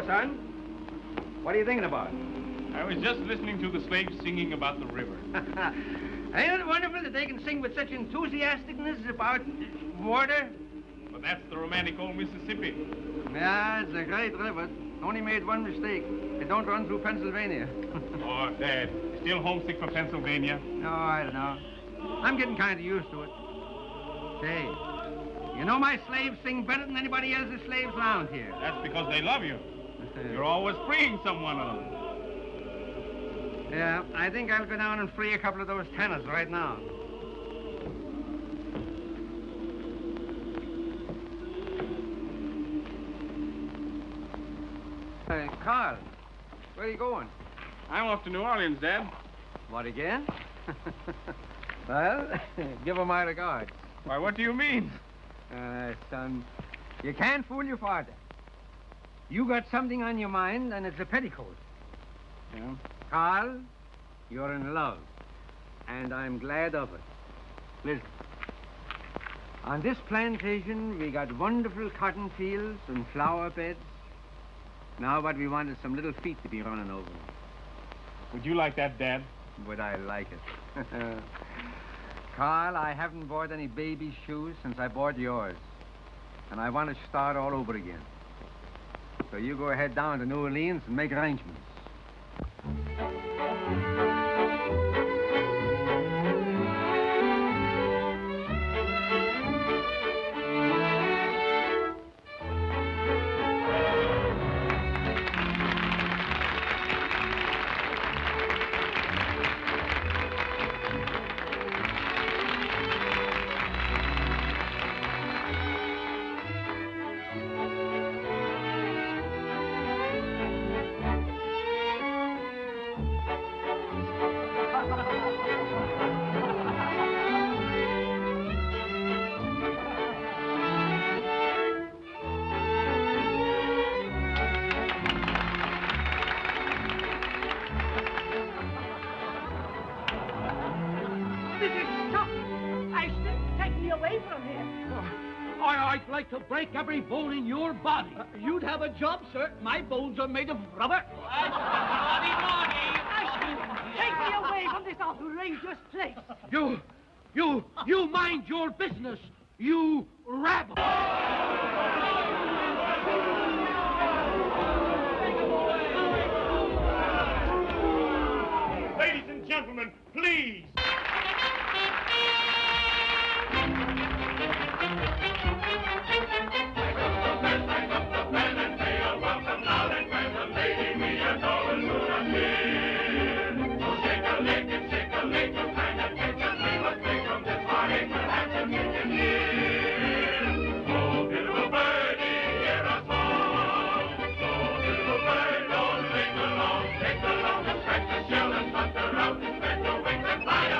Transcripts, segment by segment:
Son, what are you thinking about? I was just listening to the slaves singing about the river. Ain't it wonderful that they can sing with such enthusiasticness about water? But that's the romantic old Mississippi. Yeah, it's a great river. Only made one mistake. It don't run through Pennsylvania. Oh, Dad, still homesick for Pennsylvania? No, I don't know. I'm getting kind of used to it. Say, you know my slaves sing better than anybody else's slaves around here. That's because they love you. You're always freeing someone of them. Yeah, I think I'll go down and free a couple of those tenors right now. Hey, Carl, where are you going? I'm off to New Orleans, Dad. What, again? Well, give her my regards. Why, what do you mean? Son, you can't fool your father. You got something on your mind, and it's a petticoat. Yeah? Carl, you're in love, and I'm glad of it. Listen, on this plantation, we got wonderful cotton fields and flower beds. Now what we want is some little feet to be running over. Would you like that, Dad? Would I like it? Carl, I haven't bought any baby shoes since I bought yours, and I want to start all over again. So you go ahead down to New Orleans and make arrangements. I'd like to break every bone in your body. You'd have a job, sir. My bones are made of rubber. Take me away from this outrageous place. You mind your business, you rabble. Ladies and gentlemen, please. Take the longest, stretch the shell and butter out, spread your wings and fly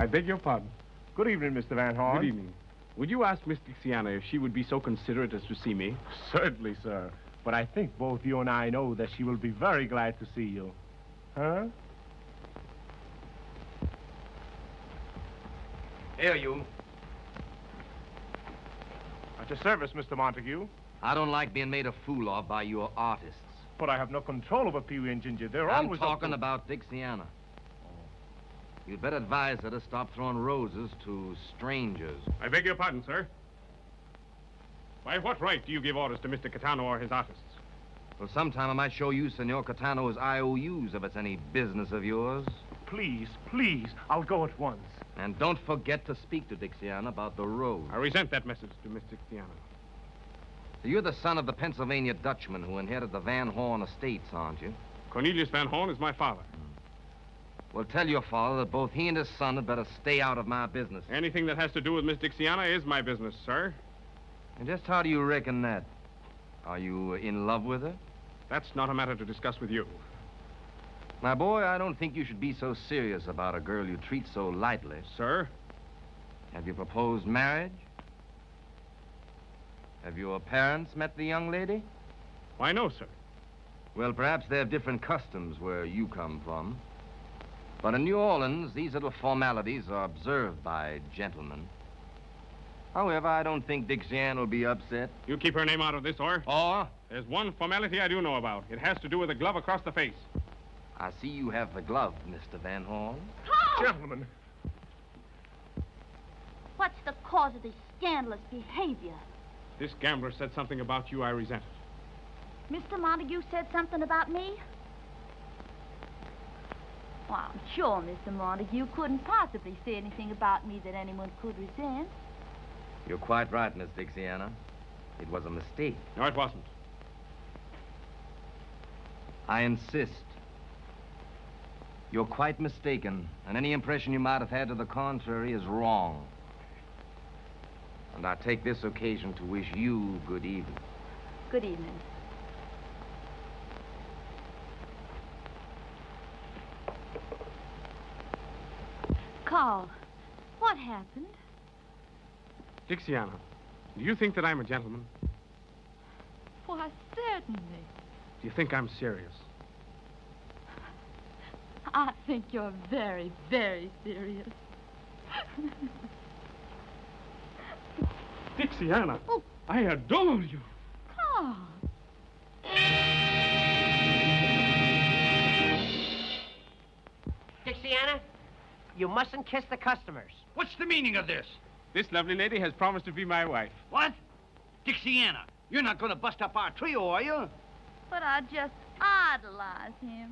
I beg your pardon. Good evening, Mr. Van Horn. Good evening. Would you ask Miss Dixiana if she would be so considerate as to see me? Certainly, sir. But I think both you and I know that she will be very glad to see you. Huh? Here, you. At your service, Mr. Montague. I don't like being made a fool of by your artists. But I have no control over Peewee and Ginger. They're I'm always talking about Dixiana. You'd better advise her to stop throwing roses to strangers. I beg your pardon, sir. By what right do you give orders to Mr. Catano or his artists? Well, sometime I might show you Senor Catano's IOUs if it's any business of yours. Please, please, I'll go at once. And don't forget to speak to Dixiana about the road. I resent that message to Miss Dixiana. So you're the son of the Pennsylvania Dutchman who inherited the Van Horn estates, aren't you? Cornelius Van Horn is my father. Well, tell your father that both he and his son had better stay out of my business. Anything that has to do with Miss Dixiana is my business, sir. And just how do you reckon that? Are you in love with her? That's not a matter to discuss with you. My boy, I don't think you should be so serious about a girl you treat so lightly. Sir? Have you proposed marriage? Have your parents met the young lady? Why, no, sir. Well, perhaps they have different customs where you come from. But in New Orleans, these little formalities are observed by gentlemen. However, I don't think Dixiana will be upset. You keep her name out of this, or? Or? There's one formality I do know about. It has to do with a glove across the face. I see you have the glove, Mr. Van Horn. Oh! Gentlemen. What's the cause of this scandalous behavior? This gambler said something about you I resent. Mr. Montague said something about me? Well, I'm sure Mr. Montague couldn't possibly say anything about me that anyone could resent. You're quite right, Miss Dixiana. It was a mistake. No, it wasn't. I insist. You're quite mistaken, and any impression you might have had to the contrary is wrong. And I take this occasion to wish you good evening. Good evening. Carl, what happened? Dixiana, do you think that I'm a gentleman? Why, certainly. Do you think I'm serious? I think you're very, very serious. Dixiana, I adore you. Carl. Dixiana, you mustn't kiss the customers. What's the meaning of this? This lovely lady has promised to be my wife. What? Dixiana, you're not going to bust up our trio, are you? But I just idolize him.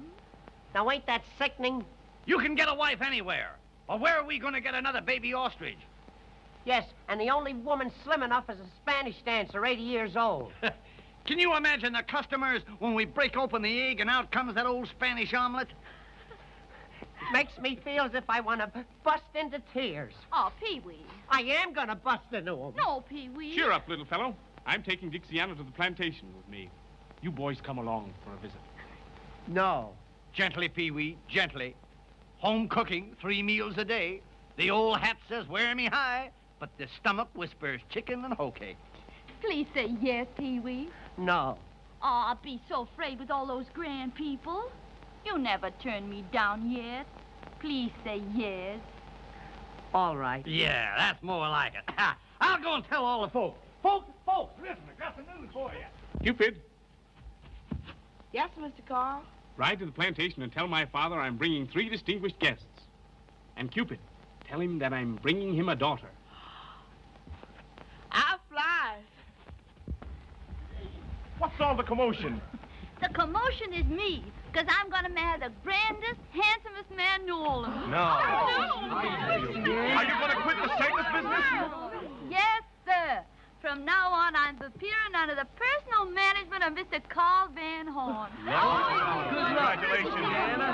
Now, ain't that sickening? You can get a wife anywhere. But where are we going to get another baby ostrich? Yes, and the only woman slim enough is a Spanish dancer, 80 years old. Can you imagine the customers when we break open the egg and out comes that old Spanish omelet? Makes me feel as if I want to bust into tears. Oh, Peewee. I am going to bust into them. No, Peewee. Cheer up, little fellow. I'm taking Dixiana to the plantation with me. You boys come along for a visit. No. Gently, Peewee, gently. Home cooking, 3 meals a day. The old hat says wear me high, but the stomach whispers chicken and hoe cake. Please say yes, Peewee. No. Oh, I'll be so afraid with all those grand people. You never turned me down yet. Please say yes. All right. Yeah, that's more like it. I'll go and tell all the folks. Folks, listen, I got some news for you. Cupid, Yes, Mr. Carl. ride to the plantation and tell my father I'm bringing 3 distinguished guests. And Cupid, tell him that I'm bringing him a daughter. I'll fly. What's all the commotion? The commotion is me, because I'm going to marry the grandest, handsomest man in New Orleans. No. Are you going to quit the circus business? Yes, sir. From now on, I'm appearing under the personal management of Mr. Carl Van Horn. Congratulations, Anna.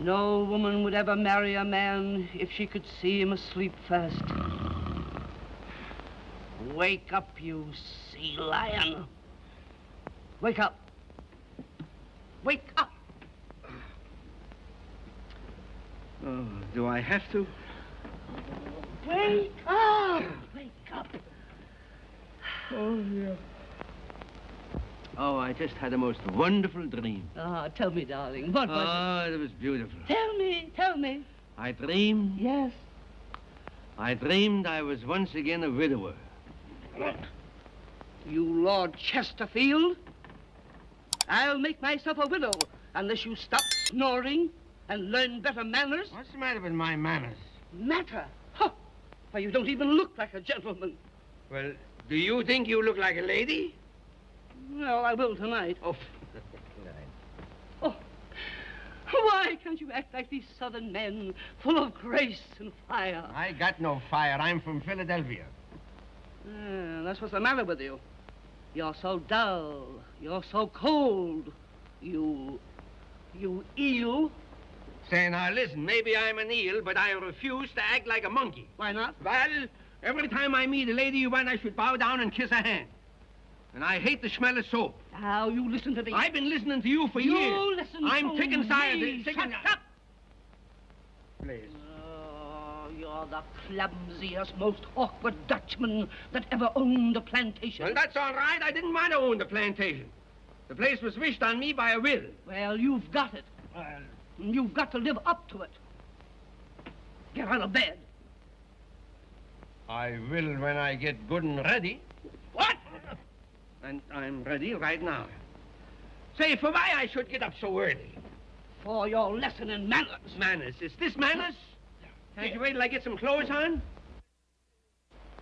No woman would ever marry a man if she could see him asleep first. Wake up, you sea lion. Wake up. Wake up. Oh, do I have to? Wake up. Wake up. Oh, yeah. Oh, I just had a most wonderful dream. Ah, tell me, darling, what was Oh, it was beautiful. it? Tell me. I dreamed. Yes. I dreamed I was once again a widower. You Lord Chesterfield? I'll make myself a widow unless you stop snoring and learn better manners. What's the matter with my manners? Matter? Huh. Why, you don't even look like a gentleman. Well, do you think you look like a lady? Well, I will tonight. Oh, Oh, why can't you act like these southern men, full of grace and fire? I got no fire. I'm from Philadelphia. That's what's the matter with you. You're so dull. You're so cold. You eel. Say, now listen, maybe I'm an eel, but I refuse to act like a monkey. Why not? Well, every time I meet a lady, you want I should bow down and kiss her hand. And I hate the smell of soap. Now, you listen to me. I've been listening to you for years. You listen I'm to sick and tired. me. Sick Shut and... up. Please. Oh, you're the clumsiest, most awkward Dutchman that ever owned a plantation. Well, that's all right. I didn't want to own the plantation. The place was wished on me by a will. Well, you've got it. You've got to live up to it. Get out of bed. I will when I get good and ready. What? And I'm ready right now. Say, for why I should get up so early? For your lesson in manners. Manners? Is this manners? Can't you wait till I get some clothes on?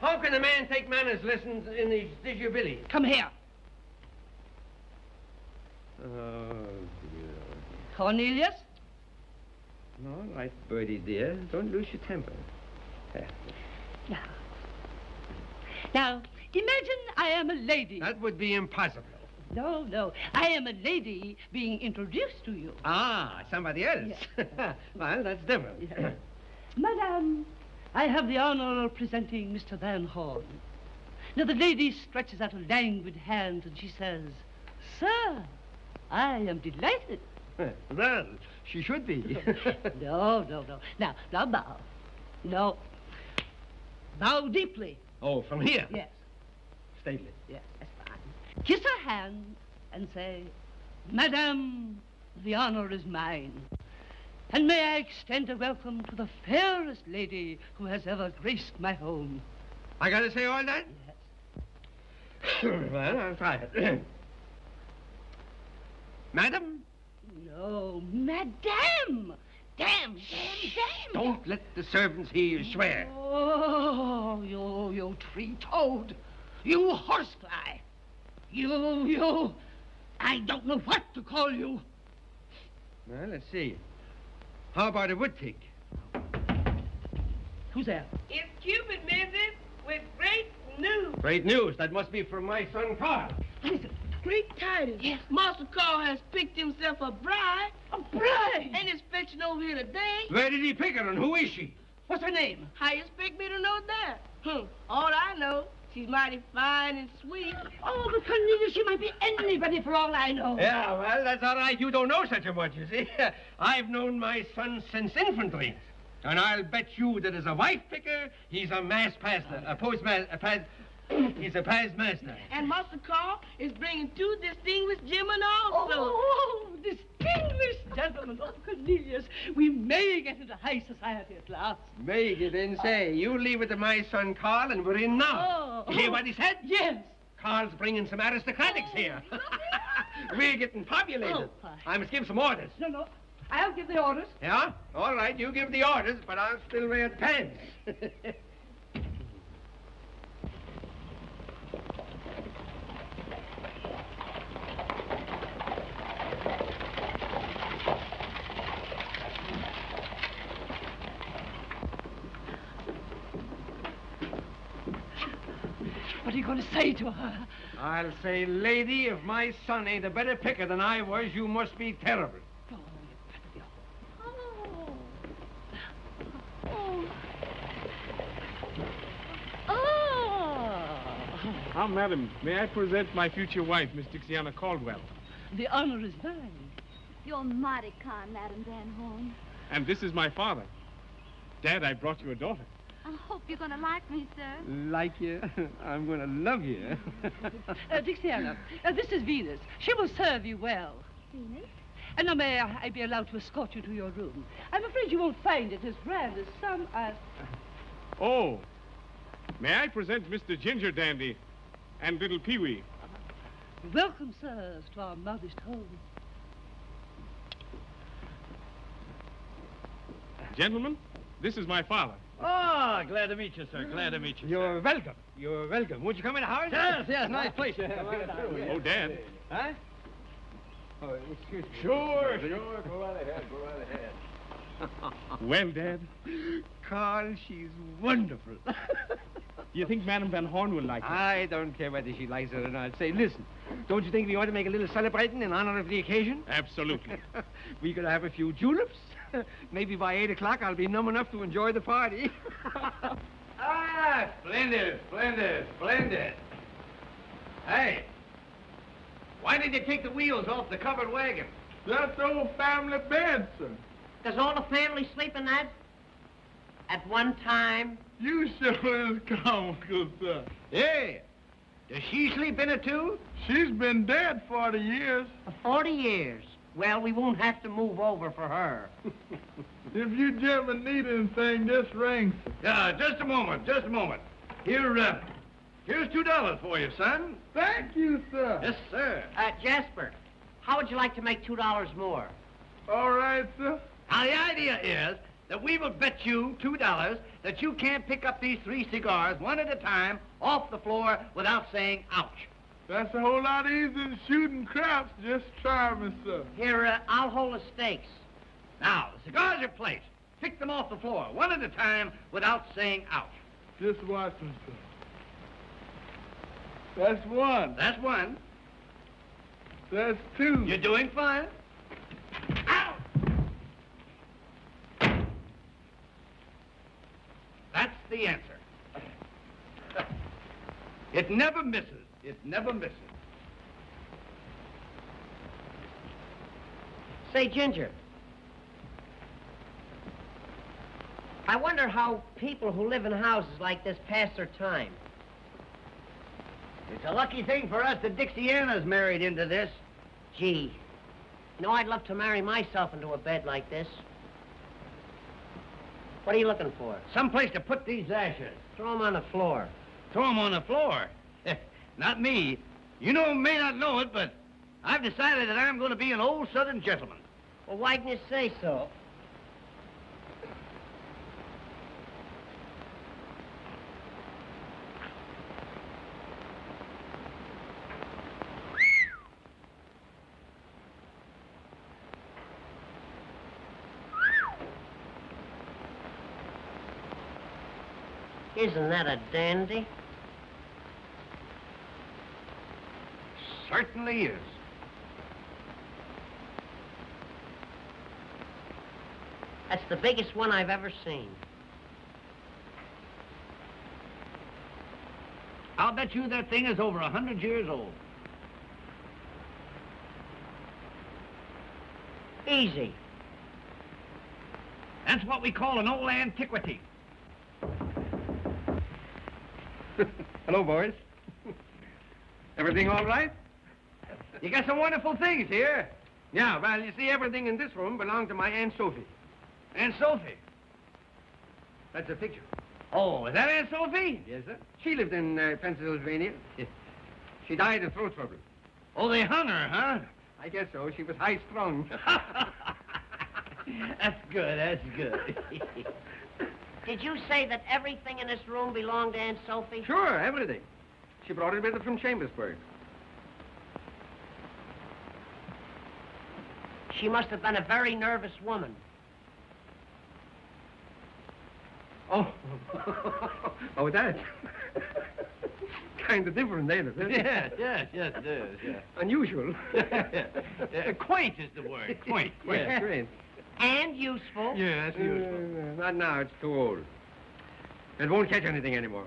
How can a man take manners lessons in his disability? Come here. Oh, dear. Cornelius? All right, Birdie, dear. Don't lose your temper. Now, imagine I am a lady. That would be impossible. No. I am a lady being introduced to you. Ah, somebody else. Yeah. Well, that's different. Yeah. Madame, I have the honor of presenting Mr. Van Horn. Now, the lady stretches out a languid hand and she says, Sir, I am delighted. Well, she should be. No. Now bow. No. Bow deeply. Oh, from here? Yes. Stately. Yes, that's fine. Kiss her hand and say, Madame, the honor is mine. And may I extend a welcome to the fairest lady who has ever graced my home. I gotta say all that? Yes. Well, I'll try it. Madam? No, Madame. Damn. Don't let the servants hear you swear. Oh, you tree-toad. You horsefly. You. I don't know what to call you. Well, let's see. How about a woodtick? Who's there? It's Cupid, Mrs., with great news. Great news. That must be from my son, Carl. Listen. Great tidings. Yes. Master Carl has picked himself a bride. A bride? And is fetching over here today. Where did he pick her, and who is she? What's her name? How you expect me to know that? All I know, she's mighty fine and sweet. Oh, but Cornelius, she might be anybody for all I know. Yeah, well, that's all right. You don't know such a much, you see. I've known my son since infantry. And I'll bet you that as a wife picker, he's a mass pastor, a postmaster, he's a past master. And Master Carl is bringing 2 distinguished gentlemen also. Oh, distinguished gentlemen. Oh, Cornelius, we may get into high society at last. May get in, say. You leave it to my son Carl, and we're in now. Oh. You hear what he said? Yes. Carl's bringing some aristocratics here. We're getting populated. Oh, I must give some orders. No. I'll give the orders. Yeah? All right, you give the orders, but I'll still wear the pants. What are you going to say to her? I'll say, lady, if my son ain't a better picker than I was, you must be terrible. Oh, you better be. Ah, madam, may I present my future wife, Miss Dixiana Caldwell? The honor is mine. You're mighty kind, Madam Van Horn. And this is my father. Dad, I brought you a daughter. I hope you're going to like me, sir. Like you? I'm going to love you. Dixiana, this is Venus. She will serve you well. Venus? And now may I be allowed to escort you to your room? I'm afraid you won't find it as grand as some are. Oh, may I present Mr. Ginger Dandy and little Peewee? Welcome, sirs, to our modest home. Gentlemen, this is my father. Oh, glad to meet you, sir. Glad to meet you. You're welcome. You're welcome. Won't you come in the house? Yes, nice place. Oh, Dad. Huh? Oh, excuse me. Sure. Go right ahead. Well, Dad, Carl, she's wonderful. do you think Madame Van Horn will like her? I don't care whether she likes it or not. Say, listen, don't you think we ought to make a little celebrating in honor of the occasion? Absolutely. We could have a few juleps. Maybe by 8 o'clock I'll be numb enough to enjoy the party. Ah, splendid, splendid, splendid. Hey, why did you take the wheels off the covered wagon? That's old family bed, sir. Does all the family sleep in that? At one time? You sure is comical, sir. Hey, does she sleep in it too? She's been dead 40 years. 40 years. Well, we won't have to move over for her. If you gentlemen need anything, just ring. Just a moment, just a moment. Here's $2 for you, son. Thank you, sir. Yes, sir. Jasper, how would you like to make $2 more? All right, sir. Now, the idea is that we will bet you $2 that you can't pick up these 3 cigars one at a time off the floor without saying ouch. That's a whole lot easier than shooting craps. Just try me, sir. Here, I'll hold the stakes. Now, the cigars are placed. Pick them off the floor one at a time without saying ouch. Just watch me, sir. That's one. That's one. That's two. You're doing fine. Out! That's the answer. It never misses. It never misses. Say, Ginger, I wonder how people who live in houses like this pass their time. It's a lucky thing for us that Dixiana's married into this. Gee, you know, I'd love to marry myself into a bed like this. What are you looking for? Someplace to put these ashes. Throw them on the floor. Throw them on the floor. Not me. You may not know it, but I've decided that I'm going to be an old Southern gentleman. Well, why didn't you say so? Isn't that a dandy? Certainly is. That's the biggest one I've ever seen. I'll bet you that thing is over 100 years old. Easy. That's what we call an old antiquity. Hello, boys. Everything all right? You got some wonderful things here. Yeah, well, you see, everything in this room belonged to my Aunt Sophie. Aunt Sophie. That's a picture. Oh, is that Aunt Sophie? Yes, sir. She lived in Pennsylvania. She died of throat trouble. Oh, they hung her, huh? I guess so. She was high-strung. That's good, that's good. Did you say that everything in this room belonged to Aunt Sophie? Sure, everything. She brought it with her from Chambersburg. She must have been a very nervous woman. Oh. Oh, that. Kind of different, ain't it? Yes, it is, yeah. Unusual. Quaint is the word, quaint. Yes, quaint. And useful. Yes, useful. Not now, it's too old. It won't catch anything anymore.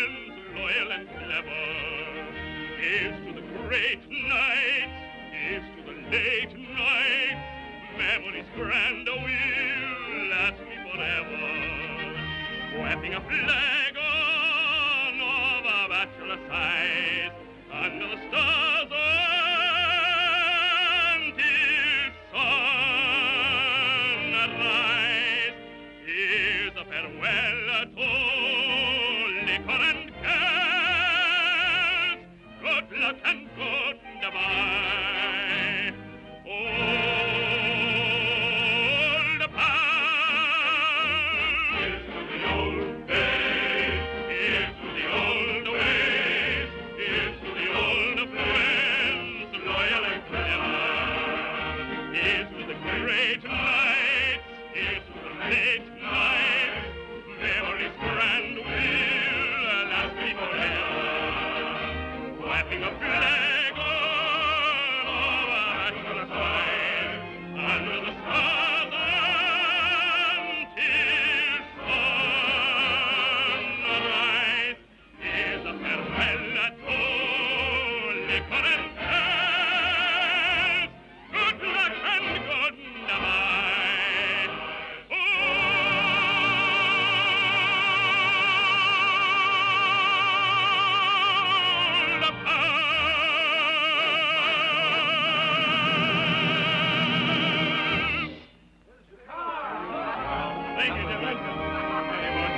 grand will last me forever. Wrapping a flag on of a bachelor size under the stars until sunrise. Here's a farewell to liquor and cares. Good luck and goodbye. Old pals. Here's to the old days. Here's to the old ways. Here's to the old friends, loyal and clever. Here's to the great nights. Here's to the late nights. Memories grand will last me forever. Wiping a flag on over bachelor side under the stars until sunrise. Here's a farewell to liquor and cares. Good luck and goodbye. Thank you, gentlemen. Very much.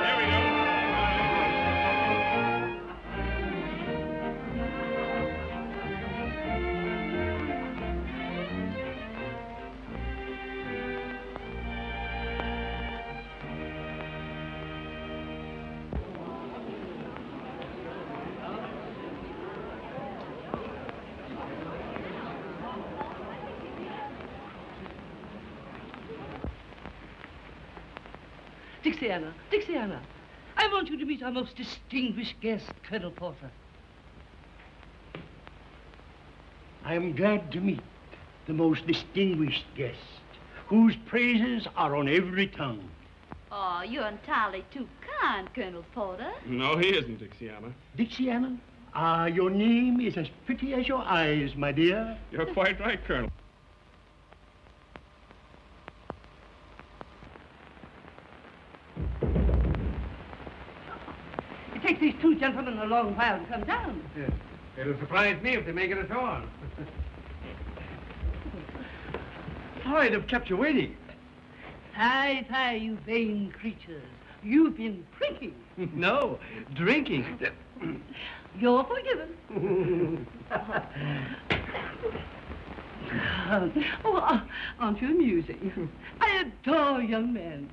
Here we go. Dixiana, I want you to meet our most distinguished guest, Colonel Porter. I am glad to meet the most distinguished guest, whose praises are on every tongue. Oh, you're entirely too kind, Colonel Porter. No, he isn't, Dixiana. Dixiana, your name is as pretty as your eyes, my dear. You're quite right, Colonel. It takes these two gentlemen a long while to come down. It'll surprise me if they make it at all. I'd have kept you waiting. Fie, you vain creatures. You've been prinking. No, drinking. You're forgiven. Aren't you amusing? I adore young men.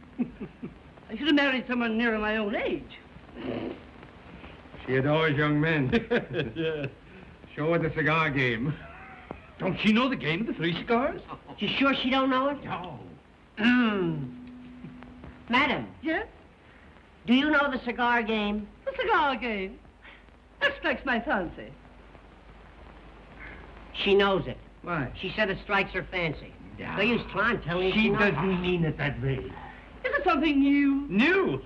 I should have married someone nearer my own age. She adores young men. Yes. Show her the cigar game. Don't she know the game of the three cigars? You sure she don't know it? No. Madam, Yes? do you know the cigar game? The cigar game. That strikes my fancy. She knows it. Why? She said it strikes her fancy. Yeah. No use trying to tell me She knows. doesn't mean it that way. Is it something new? New?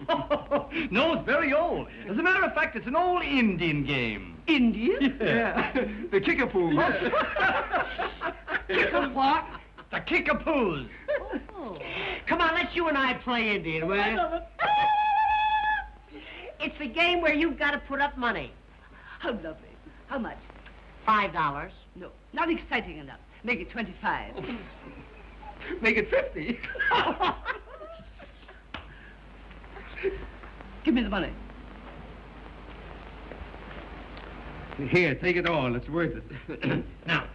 No, it's very old. As a matter of fact, it's an old Indian game. Indian? Yeah. The Kickapoos. Kick a what? The Kickapoos. Oh. Come on, let's you and I play Indian, will you? It's the game where you've got to put up money. How lovely. How much? $5. No, not exciting enough. Make it 25. Make it 50. Give me the money. Here, take it all. It's worth it. Now,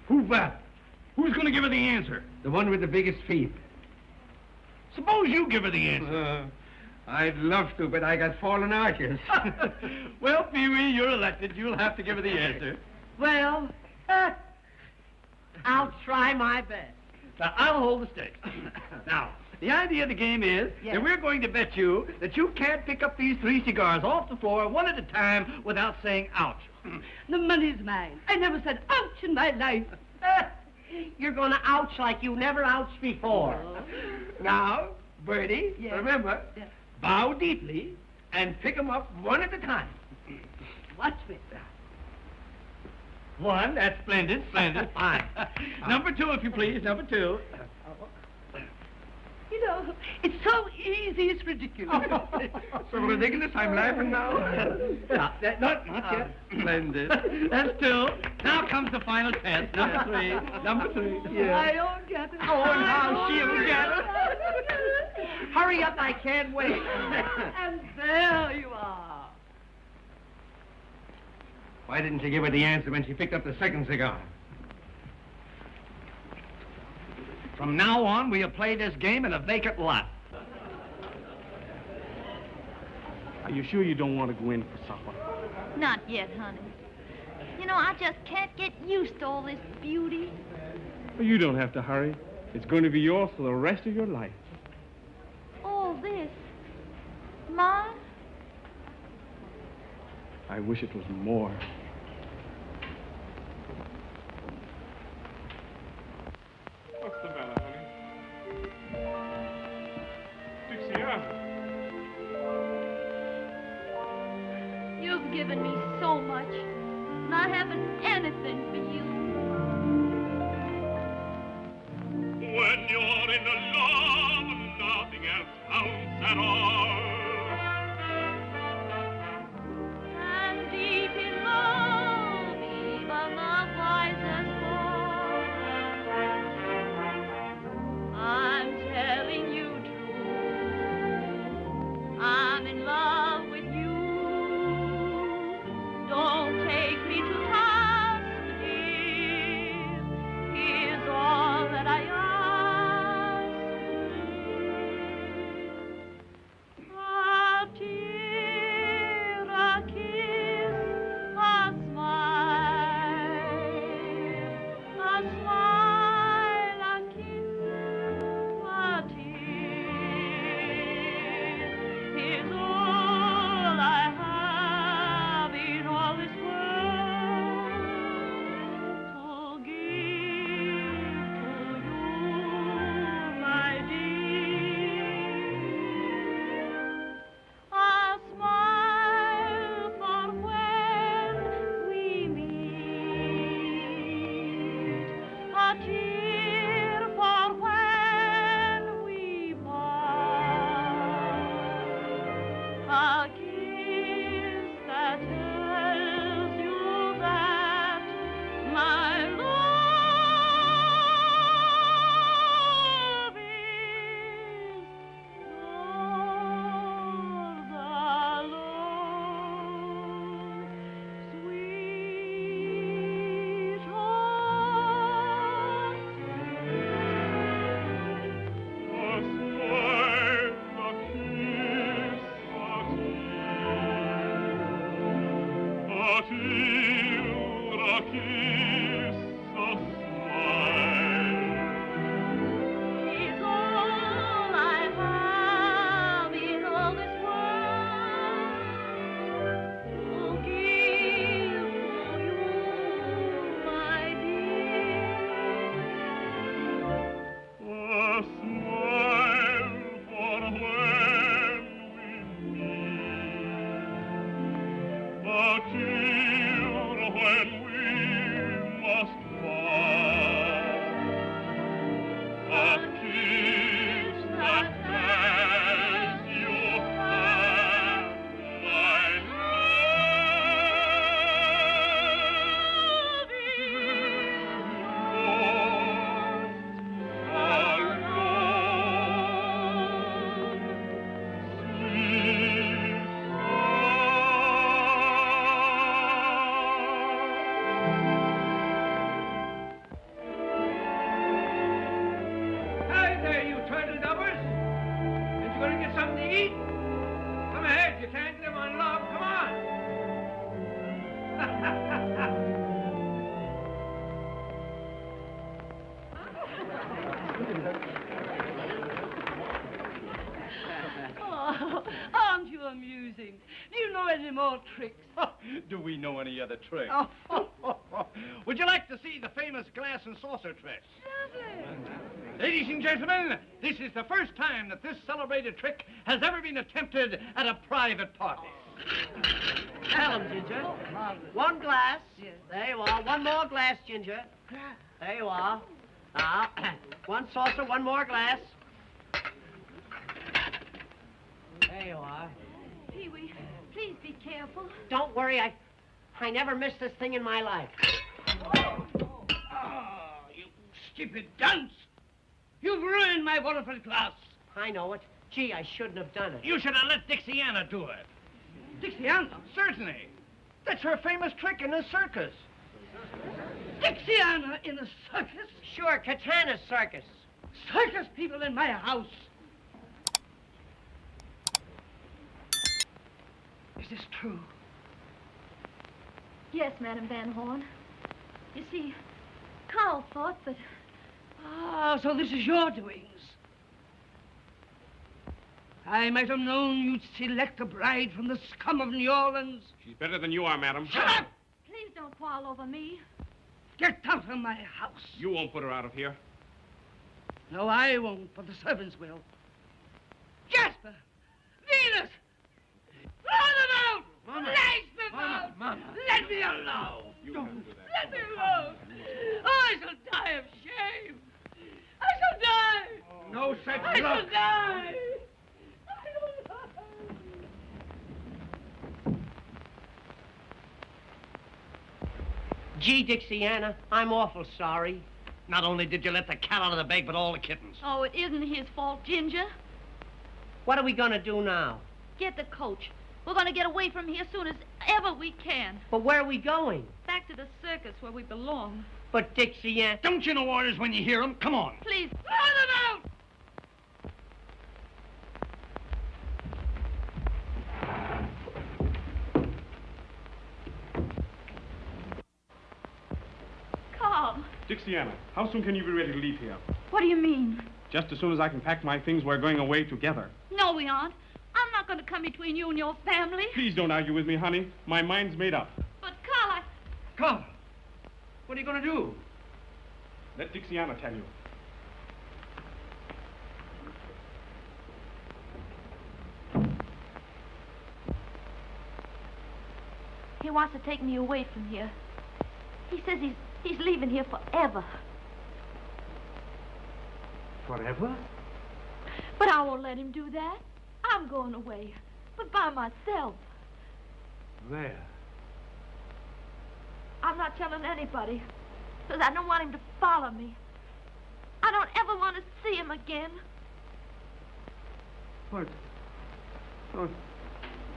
who's that? Who's going to give her the answer? The one with the biggest feet. Suppose you give her the answer. I'd love to, but I got fallen arches. Well, Peewee, you're elected. You'll have to give her the answer. Well, I'll try my best. Now, I'll hold the stakes. Now, the idea of the game is that we're going to bet you that you can't pick up these three cigars off the floor one at a time without saying ouch. The money's mine. I never said ouch in my life. You're going to ouch like you never ouched before. Now, Birdie, Yes. remember, Yes. bow deeply and pick them up one at a time. Watch me. One, that's splendid, splendid, fine. Number two, if you please, number two. You know, it's so easy, it's ridiculous. So ridiculous, I'm laughing now. Not yet. Splendid. That's two. Now comes the final test. Number three. Number three. Yeah. I don't get it. Oh, now she'll get it. Hurry up, I can't wait. And there you are. Why didn't you give her the answer when she picked up the second cigar? From now on, we'll play this game in a vacant lot. Are you sure you don't want to go in for supper? Not yet, honey. You know, I just can't get used to all this beauty. Well, you don't have to hurry. It's going to be yours for the rest of your life. All this. Mine? I wish it was more. What's the matter, honey? Dixiana. You've given me so much, and I haven't anything for you. When you're in love, nothing else counts at all. And deep in love, even the wisest fall. I'm telling you true, I'm in love with you. Don't take me to task, dear. Here's all that I ask. A tear, a kiss, a smile, a kiss, a tear. Here's all I have in all this world to give to you, my dear. A smile for when we meet, a tear for when we part, a kiss that tells you that my love is yours alone, is all I have in all this world to give to you, my dear. A smile for when we meet, a tear when we must part, a kiss that tells you that my love is Hey there, you turtle dubbers. Ain't you gonna get something to eat? Come ahead, you can't live on love. Come on. Oh, aren't you amusing? Do you know any more tricks? Do we know any other tricks? Oh. Would you like to see the famous glass and saucer trick? Lovely. Ladies and gentlemen, this is the first time that this celebrated trick has ever been attempted at a private party. Tell him, Ginger. One glass. There you are. One more glass, Ginger. There you are. Now, one saucer, one more glass. There you are. Peewee, please be careful. Don't worry, I never missed this thing in my life. Oh, you stupid dunce! You've ruined my wonderful glass. I know it. Gee, I shouldn't have done it. You should have let Dixiana do it. Dixiana? Certainly. That's her famous trick in the circus. Dixiana in a circus? Sure, Katana's circus. Circus people in my house. Is this true? Yes, Madam Van Horn. You see, Carl thought that... Ah, so this is your doings. I might have known you'd select a bride from the scum of New Orleans. She's better than you are, madam. Shut up! Please don't quarrel over me. Get out of my house. You won't put her out of here. No, I won't, but the servants will. Jasper! Venus! Throw them out! Mama. Lash them out! Mama. Let me alone! You don't do that. Let me alone! Oh, I shall die of shame! I shall die! No such I luck. shall die! Gee, Dixiana, I'm awful sorry. Not only did you let the cat out of the bag, but all the kittens. Oh, it isn't his fault, Ginger. What are we gonna do now? Get the coach. We're going to get away from here as soon as ever we can. But where are we going? Back to the circus where we belong. But Dixiana... Don't you know orders when you hear them? Come on. Please, Throw them out! Carl. Dixiana, how soon can you be ready to leave here? What do you mean? Just as soon as I can pack my things, we're going away together. No, we aren't. I'm not going to come between you and your family. Please don't argue with me, honey. My mind's made up. But, Carl, Come. What are you going to do? Let Dixiana tell you. he wants to take me away from here. He says he's leaving here forever. Forever? But I won't let him do that. I'm going away, but by myself. Where? I'm not telling anybody, because I don't want him to follow me. I don't ever want to see him again. But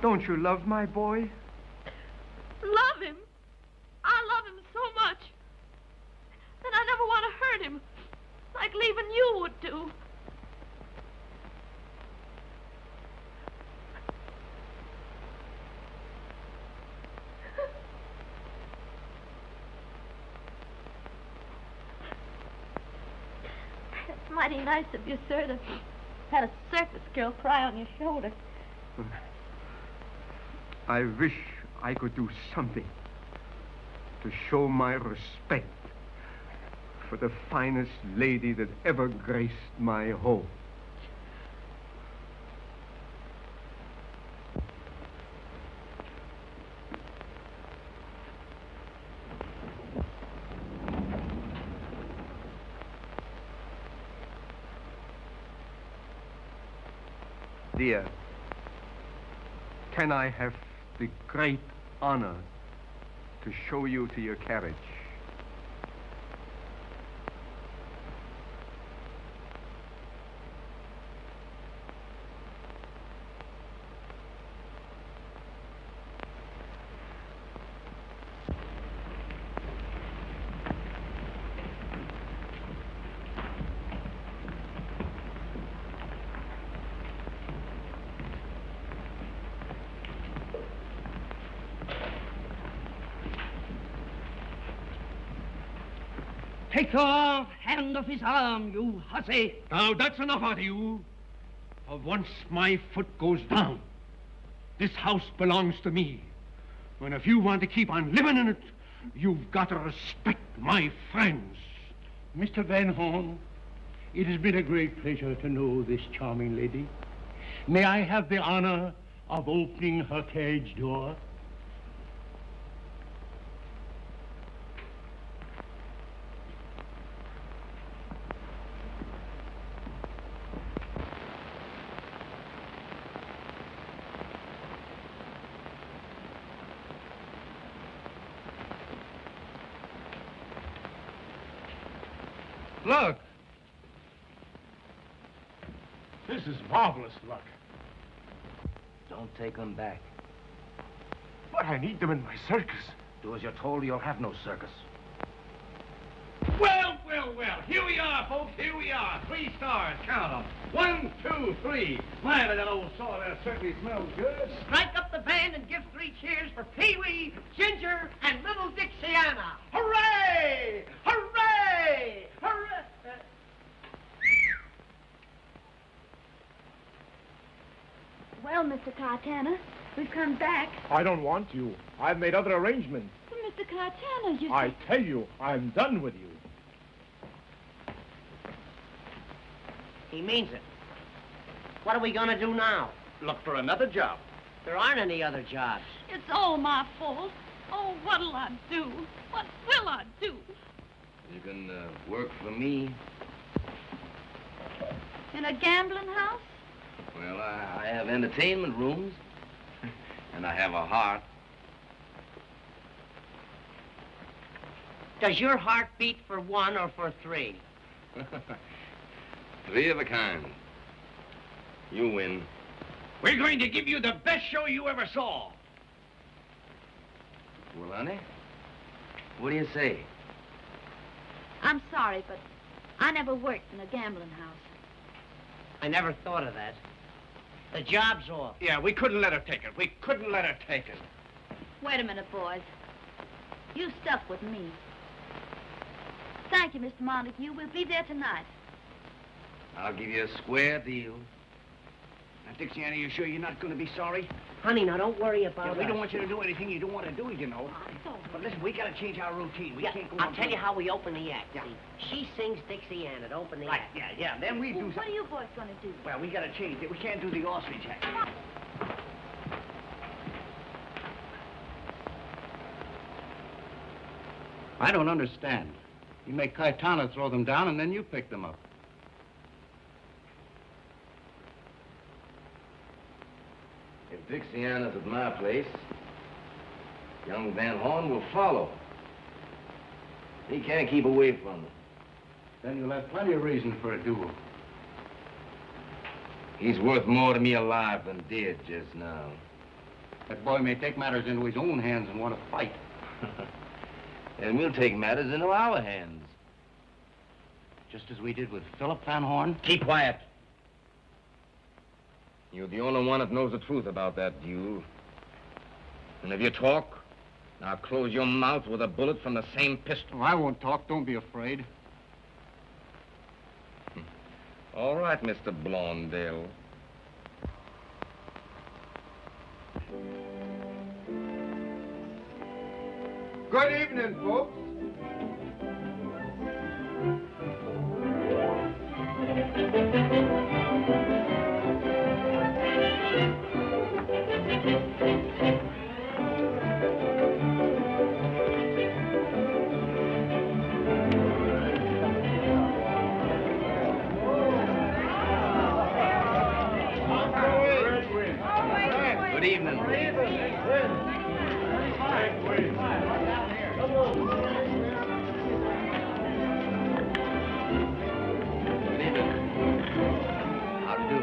don't you love my boy? Love him? I love him so much that I never want to hurt him, like leaving you would do. It's mighty nice of you, sir, to have a circus girl cry on your shoulder. I wish I could do something to show my respect for the finest lady that ever graced my home. Dear, can I have the great honor to show you to your carriage? Take your hand off his arm, you hussy. Now, that's enough out of you. For once my foot goes down, this house belongs to me. And if you want to keep on living in it, you've got to respect my friends. Mr. Van Horn, it has been a great pleasure to know this charming lady. May I have the honor of opening her carriage door? Look. This is marvelous luck. Don't take them back. But I need them in my circus. Do as you're told, or you'll have no circus. Well, well, well. Here we are, folks. Here we are. 3 stars. Count them. 1, 2, 3. My, but that old saw there certainly smells good. Strike up the band and give 3 cheers for Peewee, Ginger, and little Dixiana. Hooray! Hooray! Hooray! Well, Mr. Cartana, we've come back. I don't want you. I've made other arrangements. But Mr. Cartana, you... I tell you, I'm done with you. He means it. What are we going to do now? Look for another job. There aren't any other jobs. It's all my fault. Oh, what'll I do? What will I do? You can work for me. In a gambling house? Well, I have entertainment rooms. And I have a heart. Does your heart beat for 1 or for 3? 3 of a kind. You win. We're going to give you the best show you ever saw. Well, honey, what do you say? I'm sorry, but I never worked in a gambling house. I never thought of that. The job's off. Yeah, we couldn't let her take it. We couldn't let her take it. Wait a minute, boys. You stuck with me. Thank you, Mr. Montague. We'll be there tonight. I'll give you a square deal. Now, Dixiana, you sure you're not going to be sorry? Honey, now don't worry about We us. don't want you to do anything you don't want to do, you know. But listen, we got to change our routine. We can't go on. I'll tell you how we open the act. Yeah. She sings Dixiana to open the act. Yeah. Then we do What something. are you boys going to do? Well, we got to change it. We can't do the ostrich act. I don't understand. You make Caetano throw them down, and then you pick them up. If Dixiana's at my place, young Van Horn will follow. He can't keep away from her. Then you'll have plenty of reason for a duel. He's worth more to me alive than dead just now. That boy may take matters into his own hands and want to fight. And we'll take matters into our hands. Just as we did with Philip Van Horn. Keep quiet. You're the only one that knows the truth about that duel. And if you talk, I'll close your mouth with a bullet from the same pistol. Oh, I won't talk. Don't be afraid. All right, Mr. Blondell. Good evening, folks. Good evening. How do you do?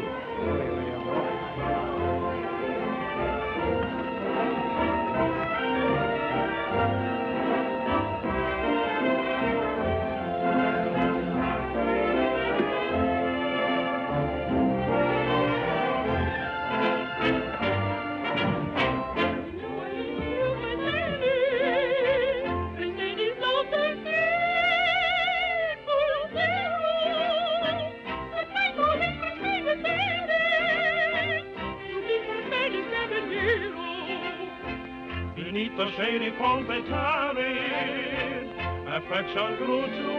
Beneath the shady palms they tarried, affection grew to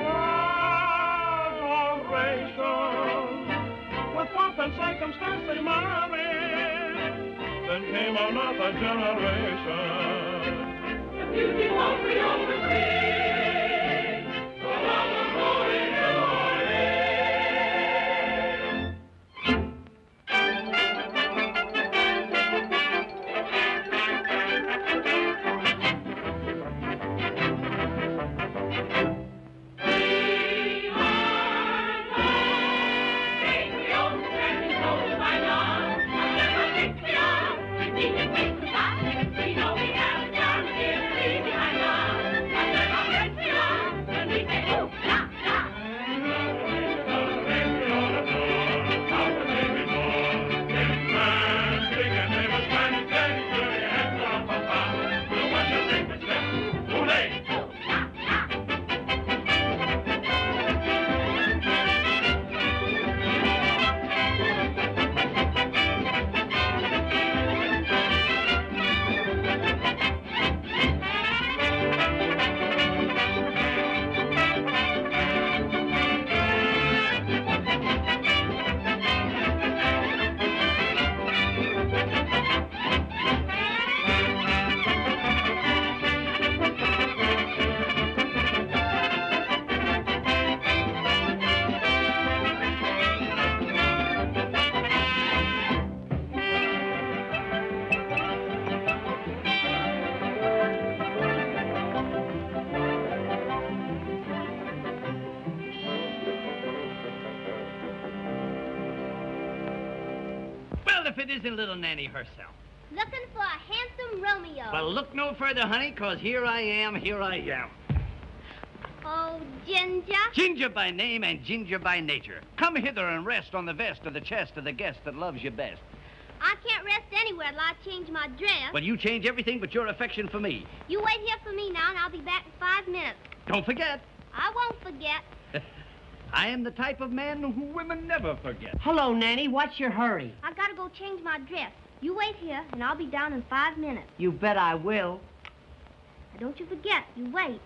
adoration. With pomp and circumstance they married, then came another generation. The beauty won't be overseen, so long the glory never ends. Well, if it isn't little Nanny herself. Looking for a handsome Romeo. Well, look no further, honey, 'cause here I am. Oh, Ginger. Ginger by name and Ginger by nature. Come hither and rest on the vest of the chest of the guest that loves you best. I can't rest anywhere till I change my dress. Well, you change everything but your affection for me. You wait here for me now, and I'll be back in 5 minutes. Don't forget. I won't forget. I am the type of man who women never forget. Hello, Nanny. What's your hurry? I gotta go change my dress. You wait here, and I'll be down in 5 minutes. You bet I will. Now, don't you forget. You wait.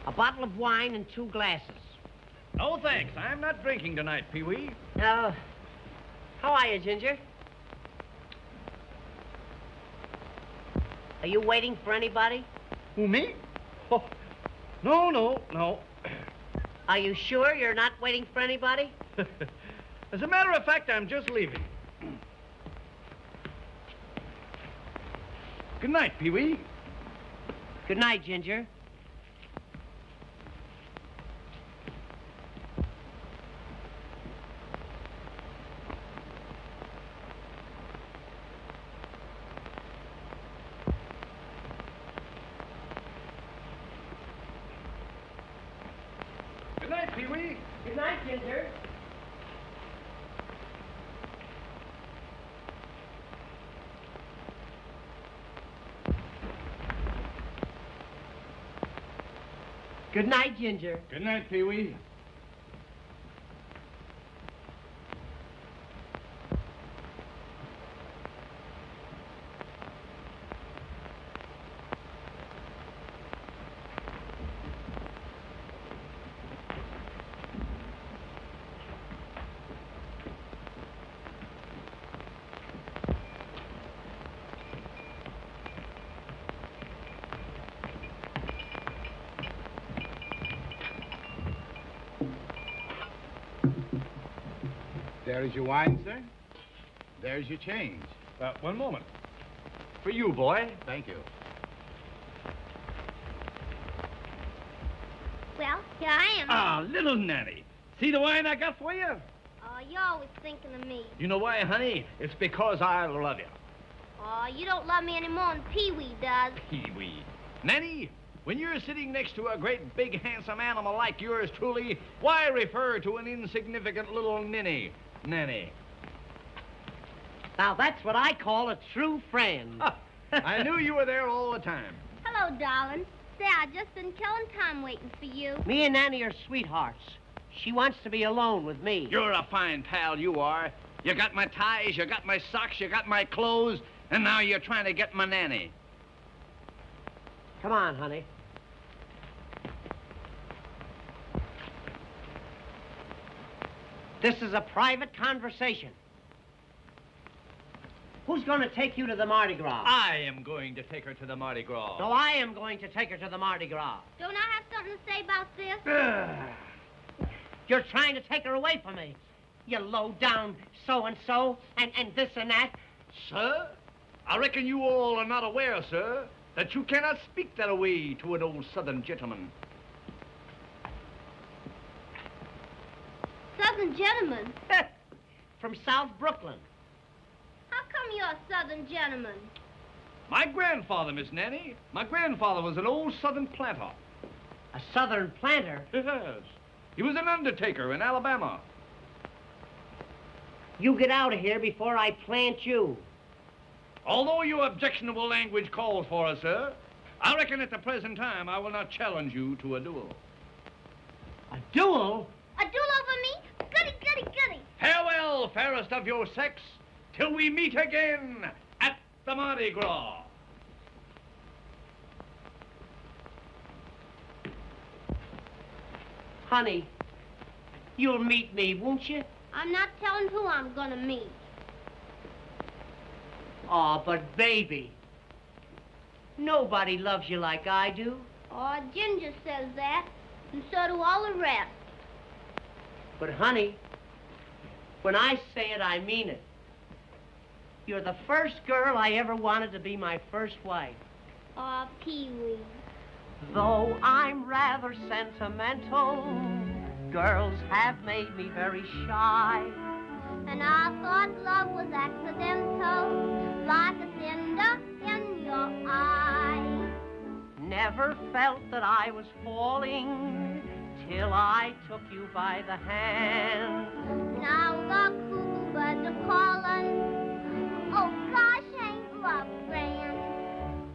A bottle of wine and 2 glasses. No, thanks. I'm not drinking tonight, Peewee. How are you, Ginger? Are you waiting for anybody? Who, me? Oh, no. Are you sure you're not waiting for anybody? As a matter of fact, I'm just leaving. Good night, Peewee. Good night, Ginger. Good night, Peewee. Good night, Ginger. Good night, Ginger. Good night, Peewee. There is your wine, sir. There's your change. One moment. For you, boy. Thank you. Well, here I am. Ah, little Nanny. See the wine I got for you? Oh, you're always thinking of me. You know why, honey? It's because I love you. Oh, you don't love me any more than Pee-wee does. Peewee. Nanny, when you're sitting next to a great, big, handsome animal like yours truly, why refer to an insignificant little ninny? Nanny. Now, that's what I call a true friend. I knew you were there all the time. Hello, darling. Say, I've just been killing time waiting for you. Me and Nanny are sweethearts. She wants to be alone with me. You're a fine pal, you are. You got my ties, you got my socks, you got my clothes, and now you're trying to get my Nanny. Come on, honey. This is a private conversation. Who's going to take you to the Mardi Gras? I am going to take her to the Mardi Gras. No, I am going to take her to the Mardi Gras. Don't I have something to say about this? You're trying to take her away from me. You low-down so-and-so and this and that. Sir, I reckon you all are not aware, sir, that you cannot speak that way to an old Southern gentleman. Southern gentleman? From South Brooklyn. How come you're a Southern gentleman? My grandfather, Miss Nanny. My grandfather was an old Southern planter. A Southern planter? Yes. He was an undertaker in Alabama. You get out of here before I plant you. Although your objectionable language calls for us, sir, I reckon at the present time I will not challenge you to a duel. A duel? A duel over me? Goody, goody, goody. Farewell, fairest of your sex, till we meet again at the Mardi Gras. Honey, you'll meet me, won't you? I'm not telling who I'm gonna meet. Oh, but baby, nobody loves you like I do. Oh, Ginger says that, and so do all the rest. But honey, when I say it, I mean it. You're the first girl I ever wanted to be my first wife. Oh, Pee-wee. Though I'm rather sentimental, girls have made me very shy. And I thought love was accidental, like a cinder in your eye. Never felt that I was falling till I took you by the hand. Now the cuckoo birds are calling. Oh gosh, ain't love grand?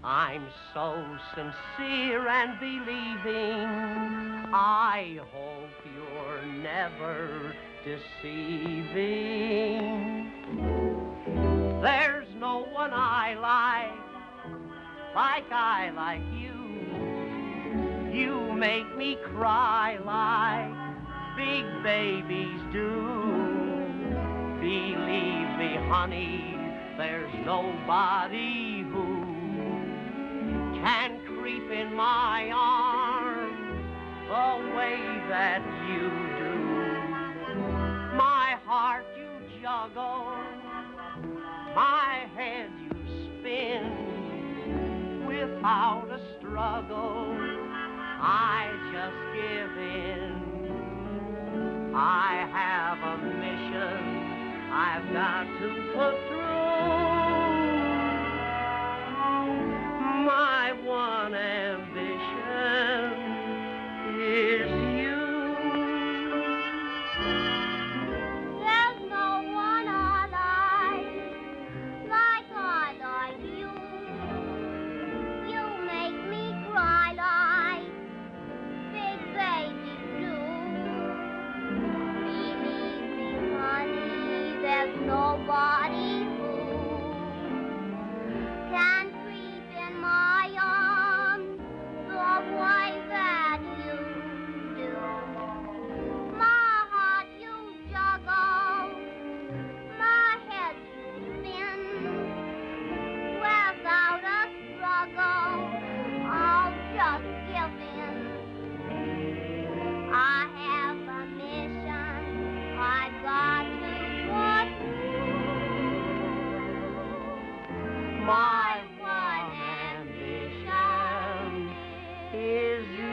I'm so sincere and believing. I hope you're never deceiving. There's no one I like I you. You make me cry like big babies do. Believe me, honey, there's nobody who can creep in my arms the way that you do. My heart you juggle, my head you spin. Without a struggle, I just give in. I have a mission I've got to put through. My one ambition is you. There's no one I like I like you. You make me cry like big babies do. Believe me, honey, there's nobody who can creep in my arms the way that you do. My heart you juggle, my head you spin. Without a struggle, I'll just give in. I have a mission I've got to put through. My one ambition is you.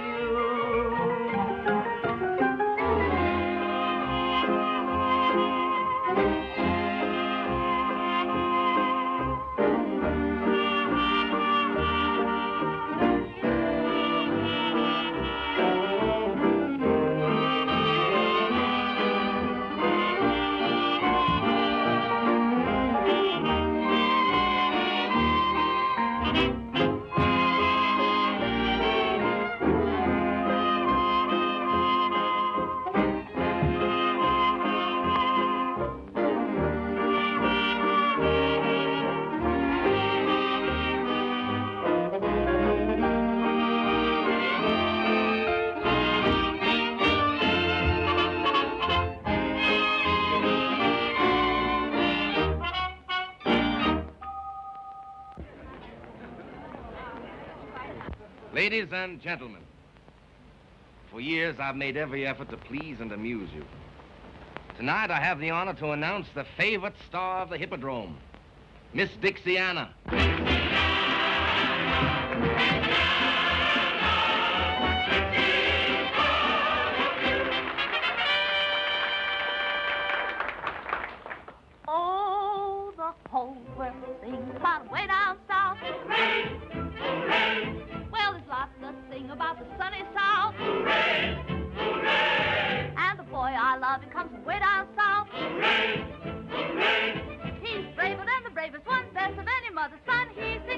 Ladies and gentlemen, for years I've made every effort to please and amuse you. Tonight I have the honor to announce the favorite star of the Hippodrome, Miss Dixiana. Oh, the whole world sings about way down south. Hooray! Hooray! Well, there's lots to sing about the sunny south. Hooray! Hooray! And the boy I love, he comes from way down south. Hooray! Hooray! He's braver than the bravest one, best of any mother's son. He's the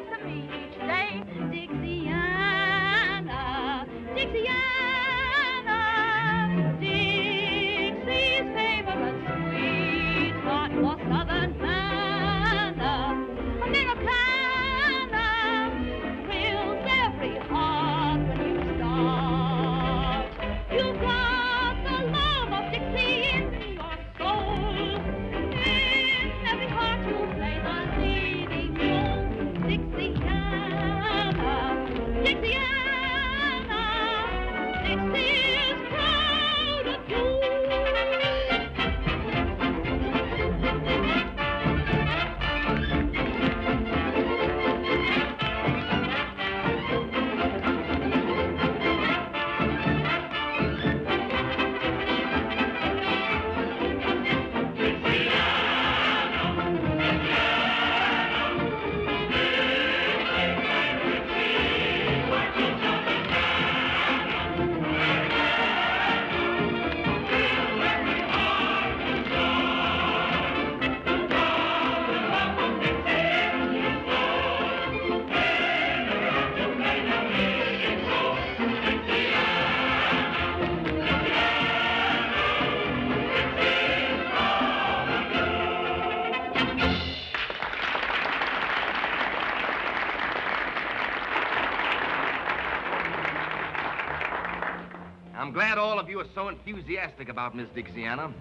are so enthusiastic about Miss Dixiana?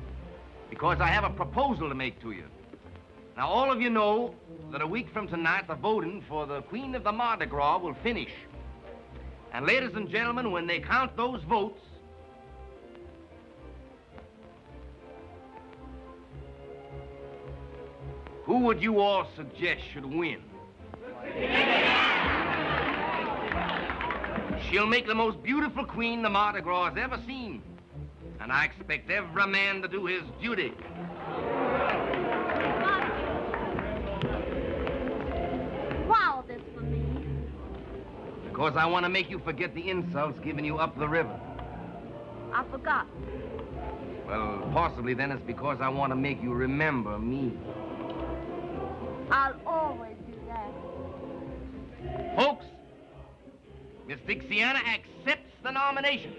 Because I have a proposal to make to you. Now, all of you know that a week from tonight, the voting for the Queen of the Mardi Gras will finish. And ladies and gentlemen, when they count those votes, who would you all suggest should win? She'll make the most beautiful queen the Mardi Gras has ever seen. And I expect every man to do his duty. Why all this for me? Because I want to make you forget the insults given you up the river. I forgot. Well, possibly then it's because I want to make you remember me. I'll always do that. Folks, Miss Dixiana accepts the nomination.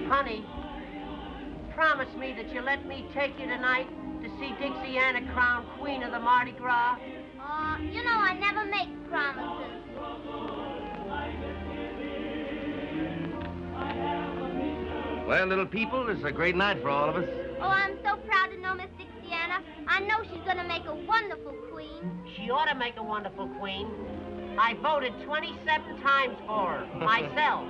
Honey, promise me that you'll let me take you tonight to see Dixiana crowned Queen of the Mardi Gras. You know I never make promises. Well, little people, it's a great night for all of us. Oh, I'm so proud to know Miss Dixiana. I know she's going to make a wonderful queen. She ought to make a wonderful queen. I voted 27 times for her, myself.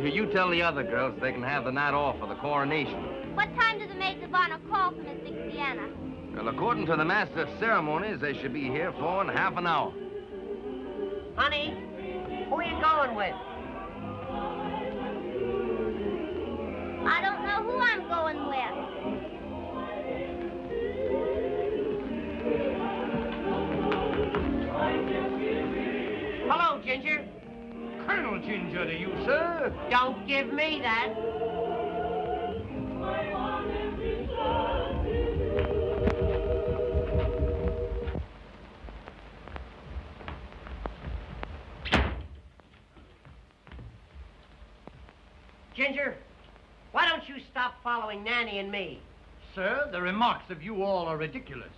You tell the other girls they can have the night off for the coronation. What time do the maids of honor call for Miss Dixiana? Well, according to the master of ceremonies, they should be here for in half an hour. Honey, who are you going with? I don't know who I'm going with. Hello, Ginger. Colonel Ginger to you, sir. Don't give me that. Ginger, why don't you stop following Nanny and me? Sir, the remarks of you all are ridiculous.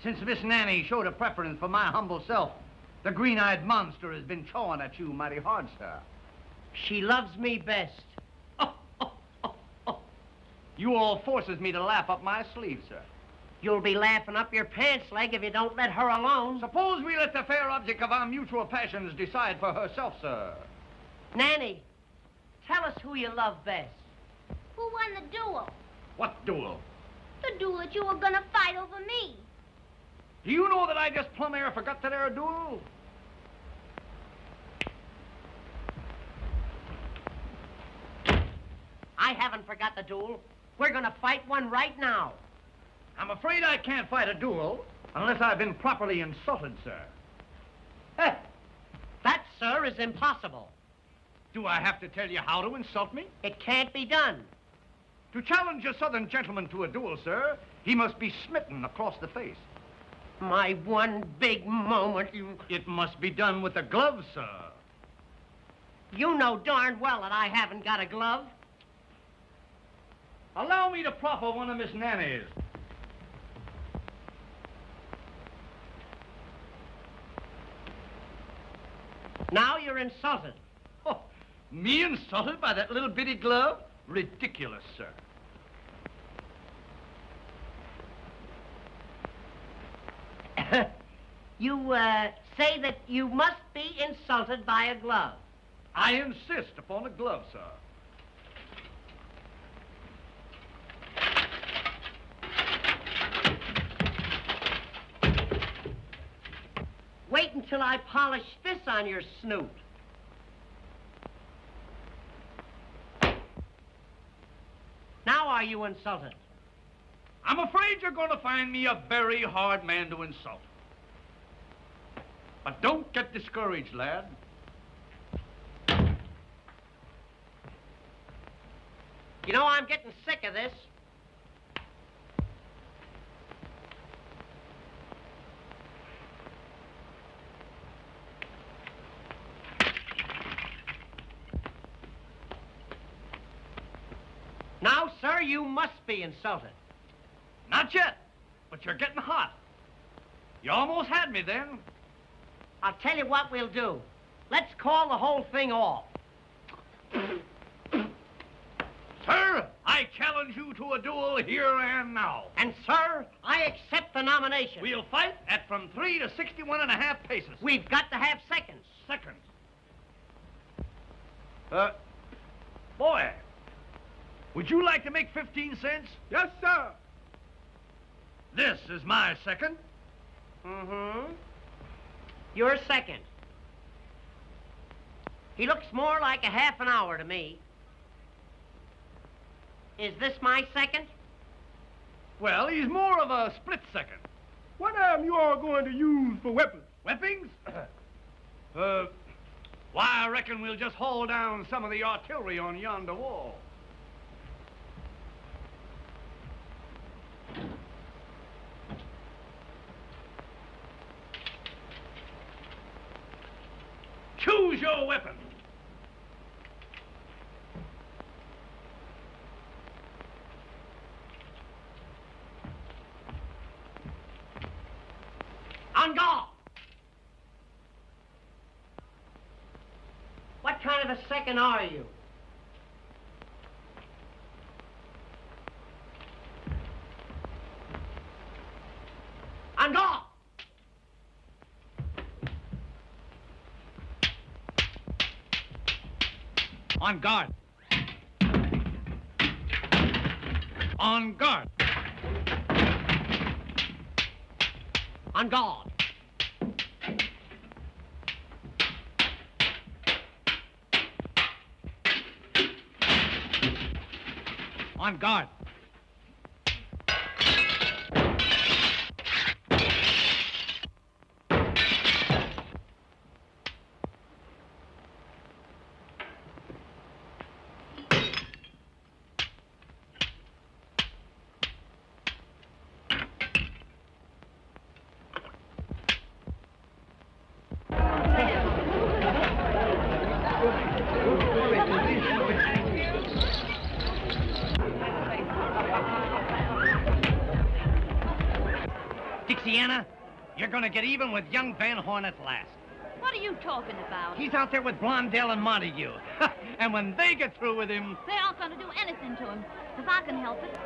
Since Miss Nanny showed a preference for my humble self, the green-eyed monster has been chawing at you mighty hard, sir. She loves me best. You all forces me to laugh up my sleeve, sir. You'll be laughing up your pants leg if you don't let her alone. Suppose we let the fair object of our mutual passions decide for herself, sir. Nanny, tell us who you love best. Who won the duel? What duel? The duel that you were going to fight over me. Do you know that I just plumb air forgot that there duel? I haven't forgot the duel. We're going to fight one right now. I'm afraid I can't fight a duel unless I've been properly insulted, sir. That, sir, is impossible. Do I have to tell you how to insult me? It can't be done. To challenge a southern gentleman to a duel, sir, he must be smitten across the face. My one big moment, you... It must be done with a glove, sir. You know darn well that I haven't got a glove. Allow me to proffer one of Miss Nanny's. Now you're insulted. Oh, me insulted by that little bitty glove? Ridiculous, sir. You, say that you must be insulted by a glove. I insist upon a glove, sir. Wait until I polish this on your snoot. Now are you insulted? I'm afraid you're going to find me a very hard man to insult. But don't get discouraged, lad. You know, I'm getting sick of this. Now, sir, you must be insulted. Not yet, but you're getting hot. You almost had me then. I'll tell you what we'll do. Let's call the whole thing off. Sir, I challenge you to a duel here and now. And, sir, I accept the nomination. We'll fight at from 3 to 61.5 paces. We've got to have seconds. Seconds. Boy, would you like to make 15 cents? Yes, sir. This is my second. Mm-hmm. Your second. He looks more like a half an hour to me. Is this my second? Well, he's more of a split second. What am you all going to use for weapons? Weapons? Why, I reckon we'll just haul down some of the artillery on yonder wall. Choose your weapon. On guard! What kind of a second are you? On guard! On guard. On guard. On guard. On guard. Dixiana, you're gonna get even with young Van Horn at last. What are you talking about? He's out there with Blondell and Montague. And when they get through with him... They aren't going to do anything to him, if I can help it.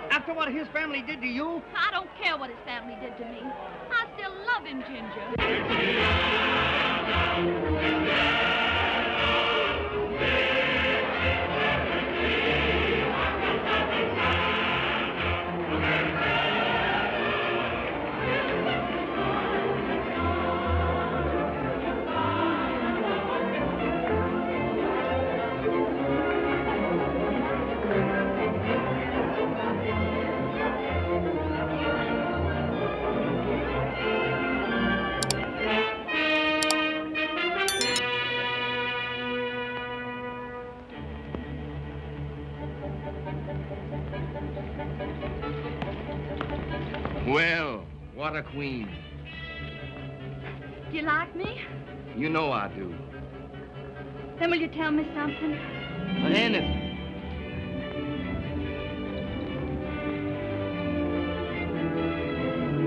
After what his family did to you? I don't care what his family did to me. I still love him, Ginger. Well, what a queen. Do you like me? You know I do. Then will you tell me something? Anything.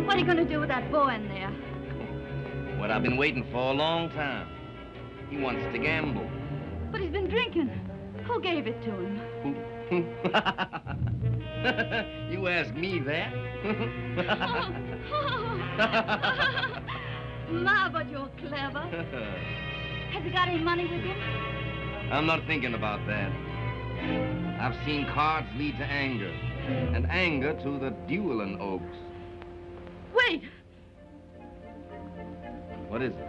What are you going to do with that boy in there? What I've been waiting for a long time. He wants to gamble. But he's been drinking. Who gave it to him? You ask me that? Ma, but you're clever. Has he got any money with him? I'm not thinking about that. I've seen cards lead to anger, and anger to the dueling oaks. Wait! What is it?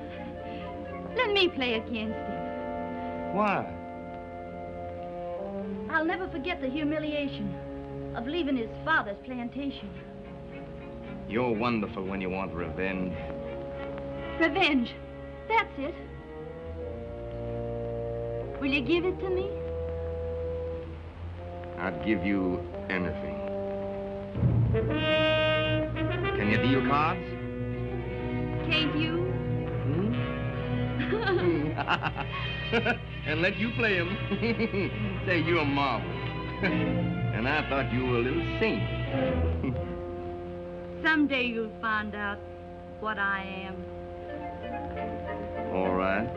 Let me play against him. Why? I'll never forget the humiliation of leaving his father's plantation. You're wonderful when you want revenge. Revenge. That's it. Will you give it to me? I'd give you anything. Can you deal cards? Can't you? And let you play him. Say, you're a marvel. And I thought you were a little saint. Someday you'll find out what I am. All right.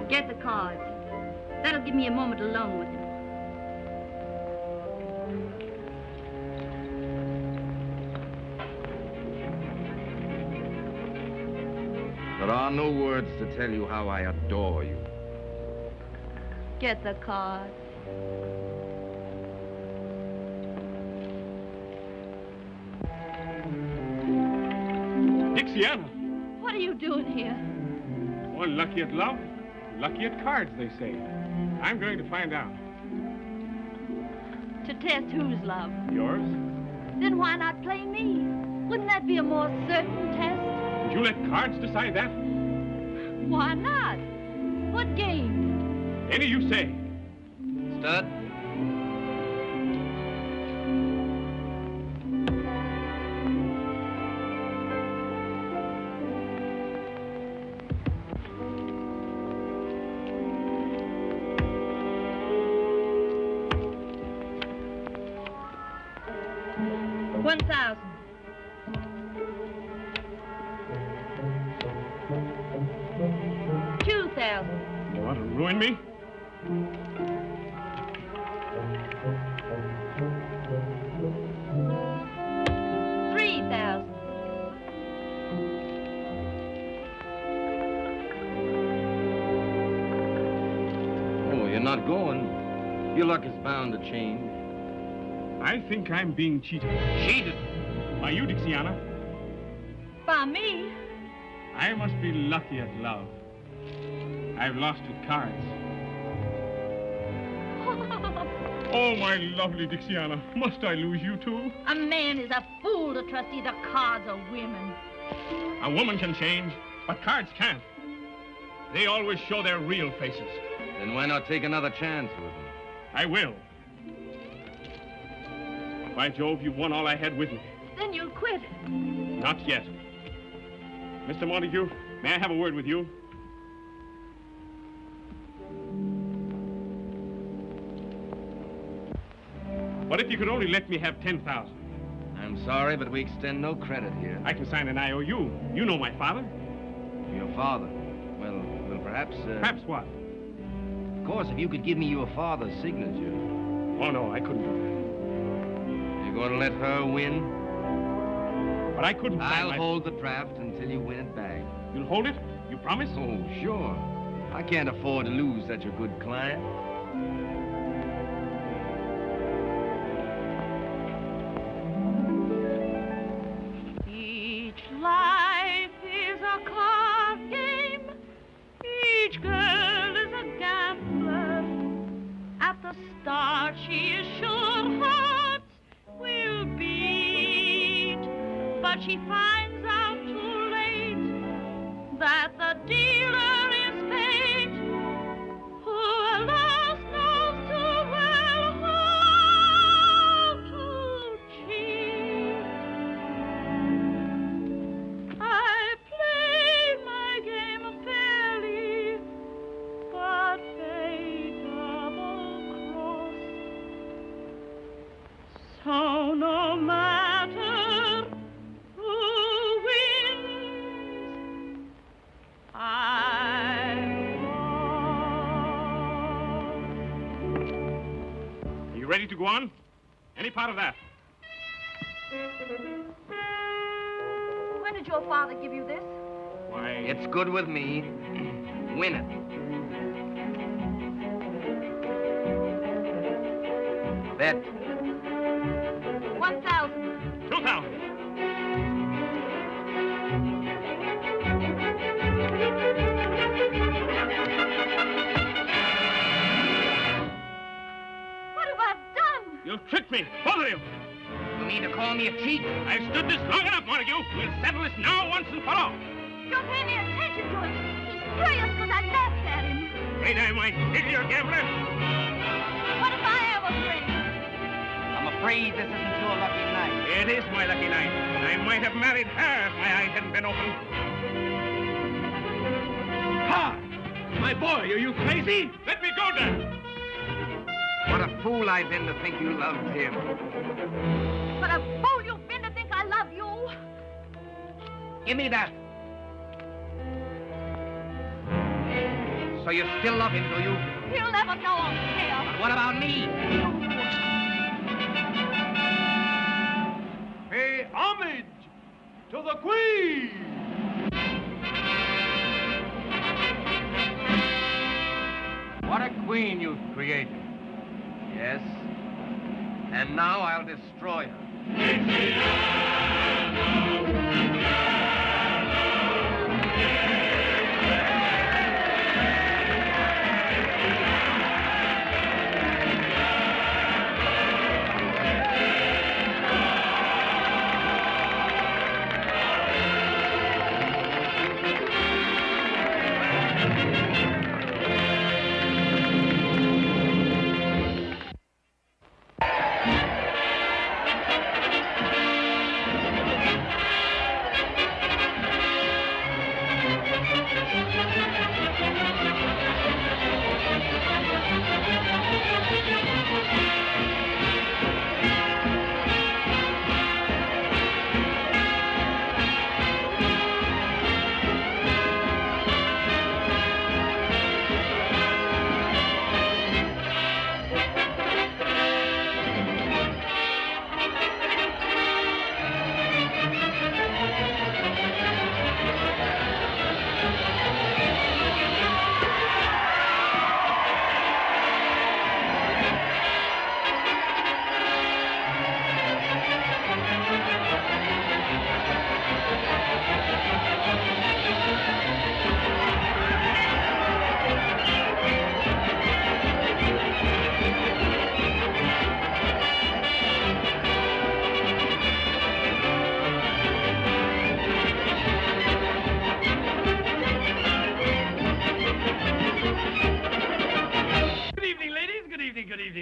Get the cards. That'll give me a moment alone with him. There are no words to tell you how I adore you. Get the cards. Dixiana. What are you doing here? One lucky at love, lucky at cards, they say. I'm going to find out. To test whose love? Yours? Then why not play me? Wouldn't that be a more certain test? Would you let cards decide that? Why not? What game? Any you say. Stud. $1,000. $2,000. You want to ruin me? $3,000. Oh, you're not going. Your luck is bound to change. I think I'm being cheated. Cheated? By you, Dixiana. By me? I must be lucky at love. I've lost at cards. Oh, my lovely Dixiana. Must I lose you, too? A man is a fool to trust either cards or women. A woman can change, but cards can't. They always show their real faces. Then why not take another chance with them? I will. By Jove, you won all I had with me. Then you'll quit. Not yet. Mr. Montague, may I have a word with you? What if you could only let me have 10,000? I'm sorry, but we extend no credit here. I can sign an IOU. You know my father. Your father? Well, perhaps... Perhaps what? Of course, if you could give me your father's signature. Oh, no, I couldn't do that. You're going to let her win? But I couldn't I'll hold the draft until you win it back. You'll hold it? You promise? Oh, sure. I can't afford to lose such a good client. Each life is a card game. Each girl is a gambler. At the start, she is sure hearts will beat. But she finds out too late that the dealer is fate, who alas knows too well how to cheat. I played my game fairly, but fate double-crossed. So no matter who wins, I Are you ready to go on? Any part of that? When did your father give you this? Why, it's good with me. Win it. Bet. 1,000. 2,000. What have I done? You've tricked me, both of you. You mean to call me a cheat? I've stood this long enough, Montague. We'll settle this now once and for all. Don't pay any attention to him. He's furious because I laughed at him. Afraid I might kill your gambler? What if I am afraid? I'm afraid this isn't your lucky night. It is my lucky night. I might have married her if my eyes hadn't been open. Ha! My boy, are you crazy? Let me go, Dad. What a fool I've been to think you loved him. What a fool you've been to think I love you. Give me that. So you still love him, do you? He'll never know on hell. But what about me? Pay homage to the Queen! What a queen you've created. Yes. And now I'll destroy her.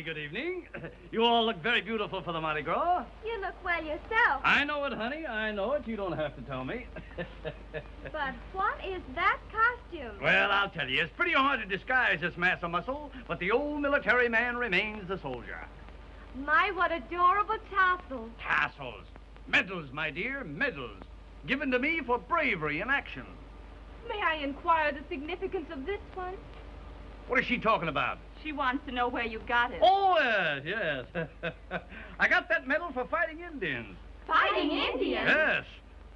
Good evening. You all look very beautiful for the Mardi Gras. You look well yourself. I know it, honey. I know it. You don't have to tell me. But what is that costume? Well, I'll tell you. It's pretty hard to disguise this mass of muscle, but the old military man remains the soldier. My, what adorable tassels. Tassels. Medals, my dear, medals. Given to me for bravery in action. May I inquire the significance of this one? What is she talking about? She wants to know where you got it. Oh, yes. I got that medal for fighting Indians. Fighting Indians? Yes.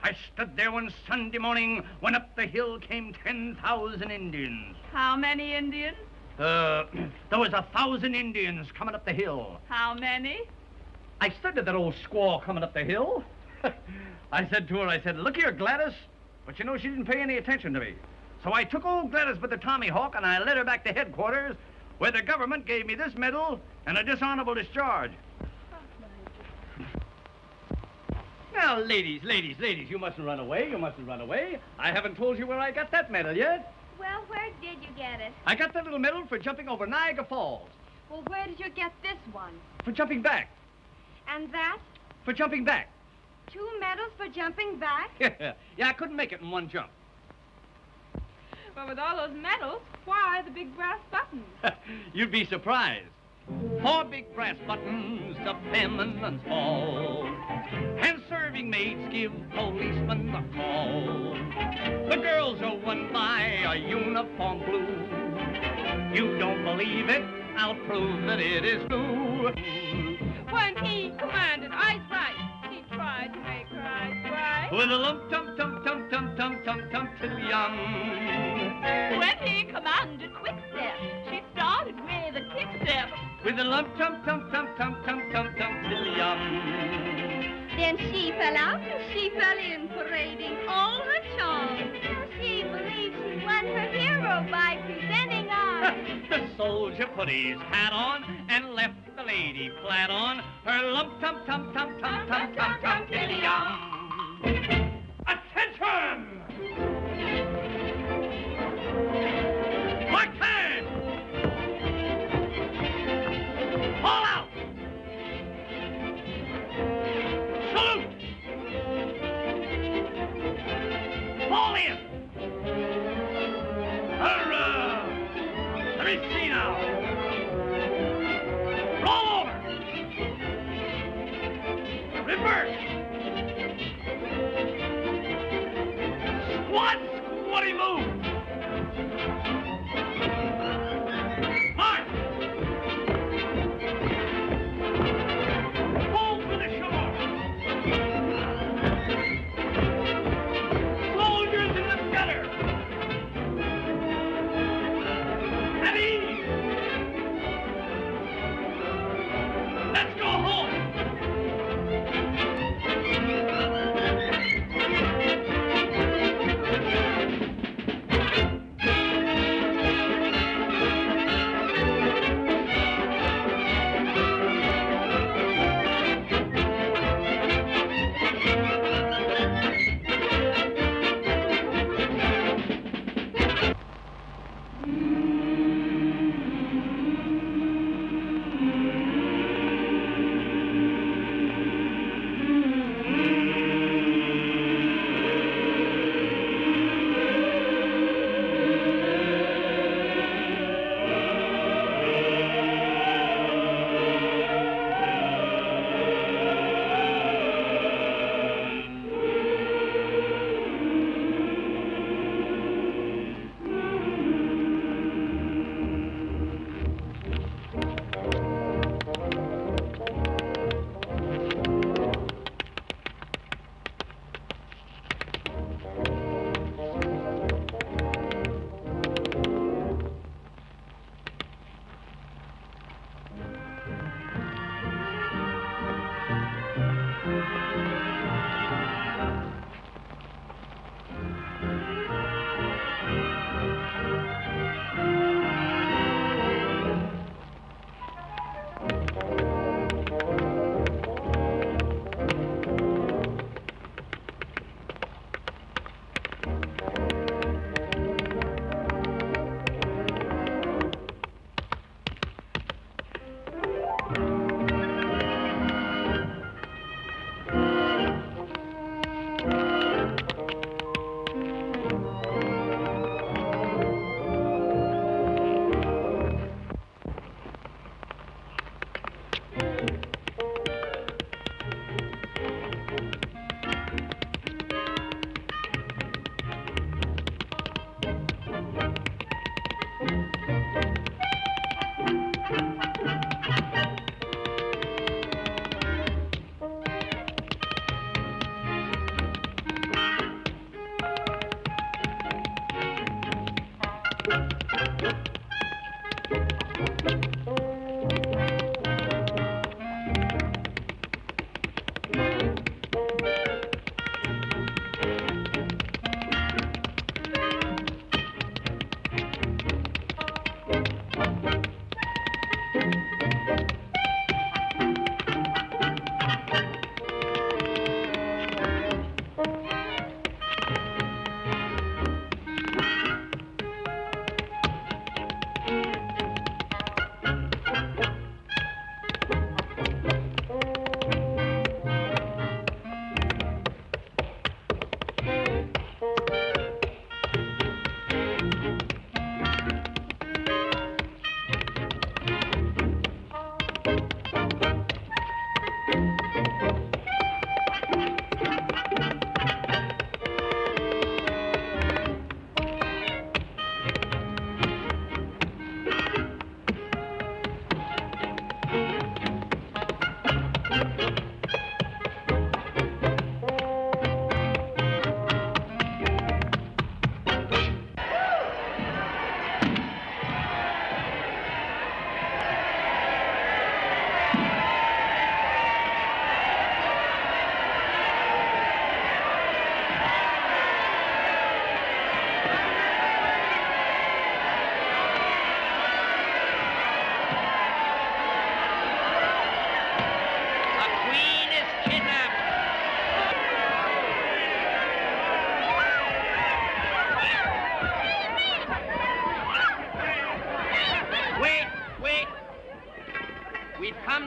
I stood there one Sunday morning when up the hill came 10,000 Indians. How many Indians? There was 1,000 Indians coming up the hill. How many? I stood to that old squaw coming up the hill. I said to her, look here, Gladys. But you know, she didn't pay any attention to me. So I took old Gladys by the Tommy Hawk and I led her back to headquarters where the government gave me this medal and a dishonorable discharge. Now, ladies, you mustn't run away. I haven't told you where I got that medal yet. Well, where did you get it? I got that little medal for jumping over Niagara Falls. Well, where did you get this one? For jumping back. And that? For jumping back. 2 medals for jumping back? Yeah, I couldn't make it in one jump. Well, with all those medals, why the big brass buttons? You'd be surprised. 4 big brass buttons to feminines all. And serving maids give policemen a call. The girls are won by a uniform blue. You don't believe it? I'll prove that it is true. When he commanded ice right, he tried to make her eyes bright. With a lump tum tum tum tum tum tum tum till young. When he commanded quick step, she started with a kick step. With a lump tum tum tum tum tum tum tum till young. Then she fell out and she fell in, parading all her charms. She believes she won her hero by presenting arms. The soldier put his hat on and left the lady flat on her lump tum tum tum tum tum tum tum till young. Attention! Marquez! Fall out! Salute! Fall in! Hurrah! Let me see now. Let's go home.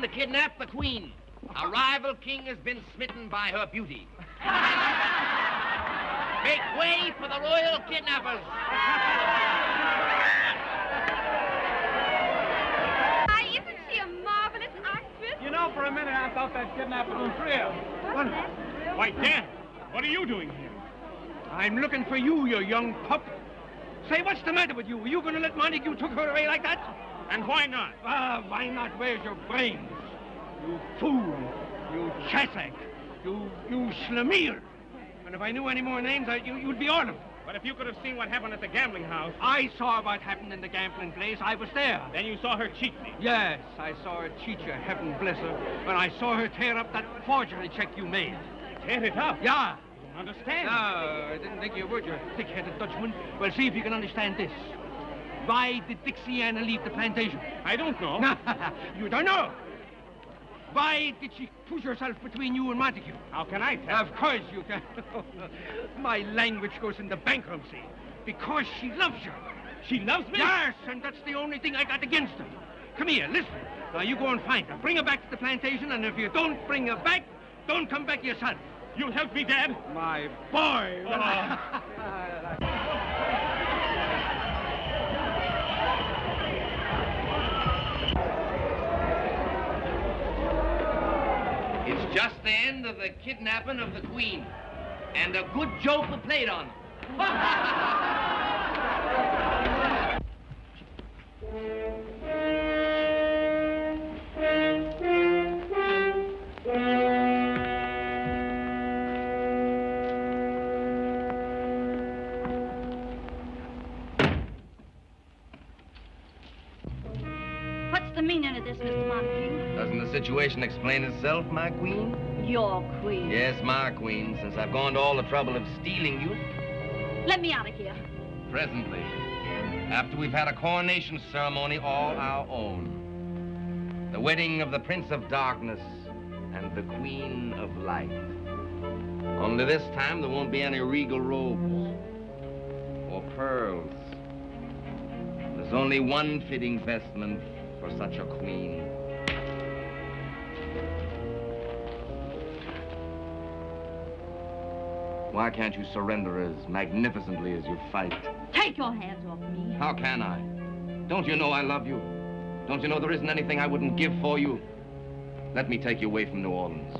To kidnap the queen. A rival king has been smitten by her beauty. Make way for the royal kidnappers. Why, isn't she a marvelous actress? You know, for a minute I thought that kidnapping was real. Why, Dan, what are you doing here? I'm looking for you, you young pup. Say, what's the matter with you? Were you going to let Montague took her away like that? And why not? Why not? Where's your brains? You fool. You chassack. You schlemiel. And if I knew any more names, you'd be all of them. But if you could have seen what happened at the gambling house... I saw what happened in the gambling place. I was there. Then you saw her cheat me. Yes, I saw her cheat you, heaven bless her. When I saw her tear up that forgery check you made. Tear it up? Yeah. Understand? No, I didn't think you would, you thick-headed Dutchman. Well, see if you can understand this. Why did Dixiana leave the plantation? I don't know. You don't know? Why did she push herself between you and Montague? How can I tell? Of course you can. My language goes into bankruptcy. Because she loves you. She loves me? Yes, and that's the only thing I got against her. Come here, listen. Now, you go and find her. Bring her back to the plantation, and if you don't bring her back, don't come back yourself. You'll help me, Dad? My boy. It's just the end of the kidnapping of the Queen. And a good joke was played on them. What's the meaning of this, Mr. Montague? Doesn't the situation explain itself, my queen? Your queen. Yes, my queen, since I've gone to all the trouble of stealing you. Let me out of here. Presently, after we've had a coronation ceremony all our own. The wedding of the Prince of Darkness and the Queen of Light. Only this time there won't be any regal robes or pearls. There's only one fitting vestment for such a queen. Why can't you surrender as magnificently as you fight? Take your hands off me. How can I? Don't you know I love you? Don't you know there isn't anything I wouldn't give for you? Let me take you away from New Orleans.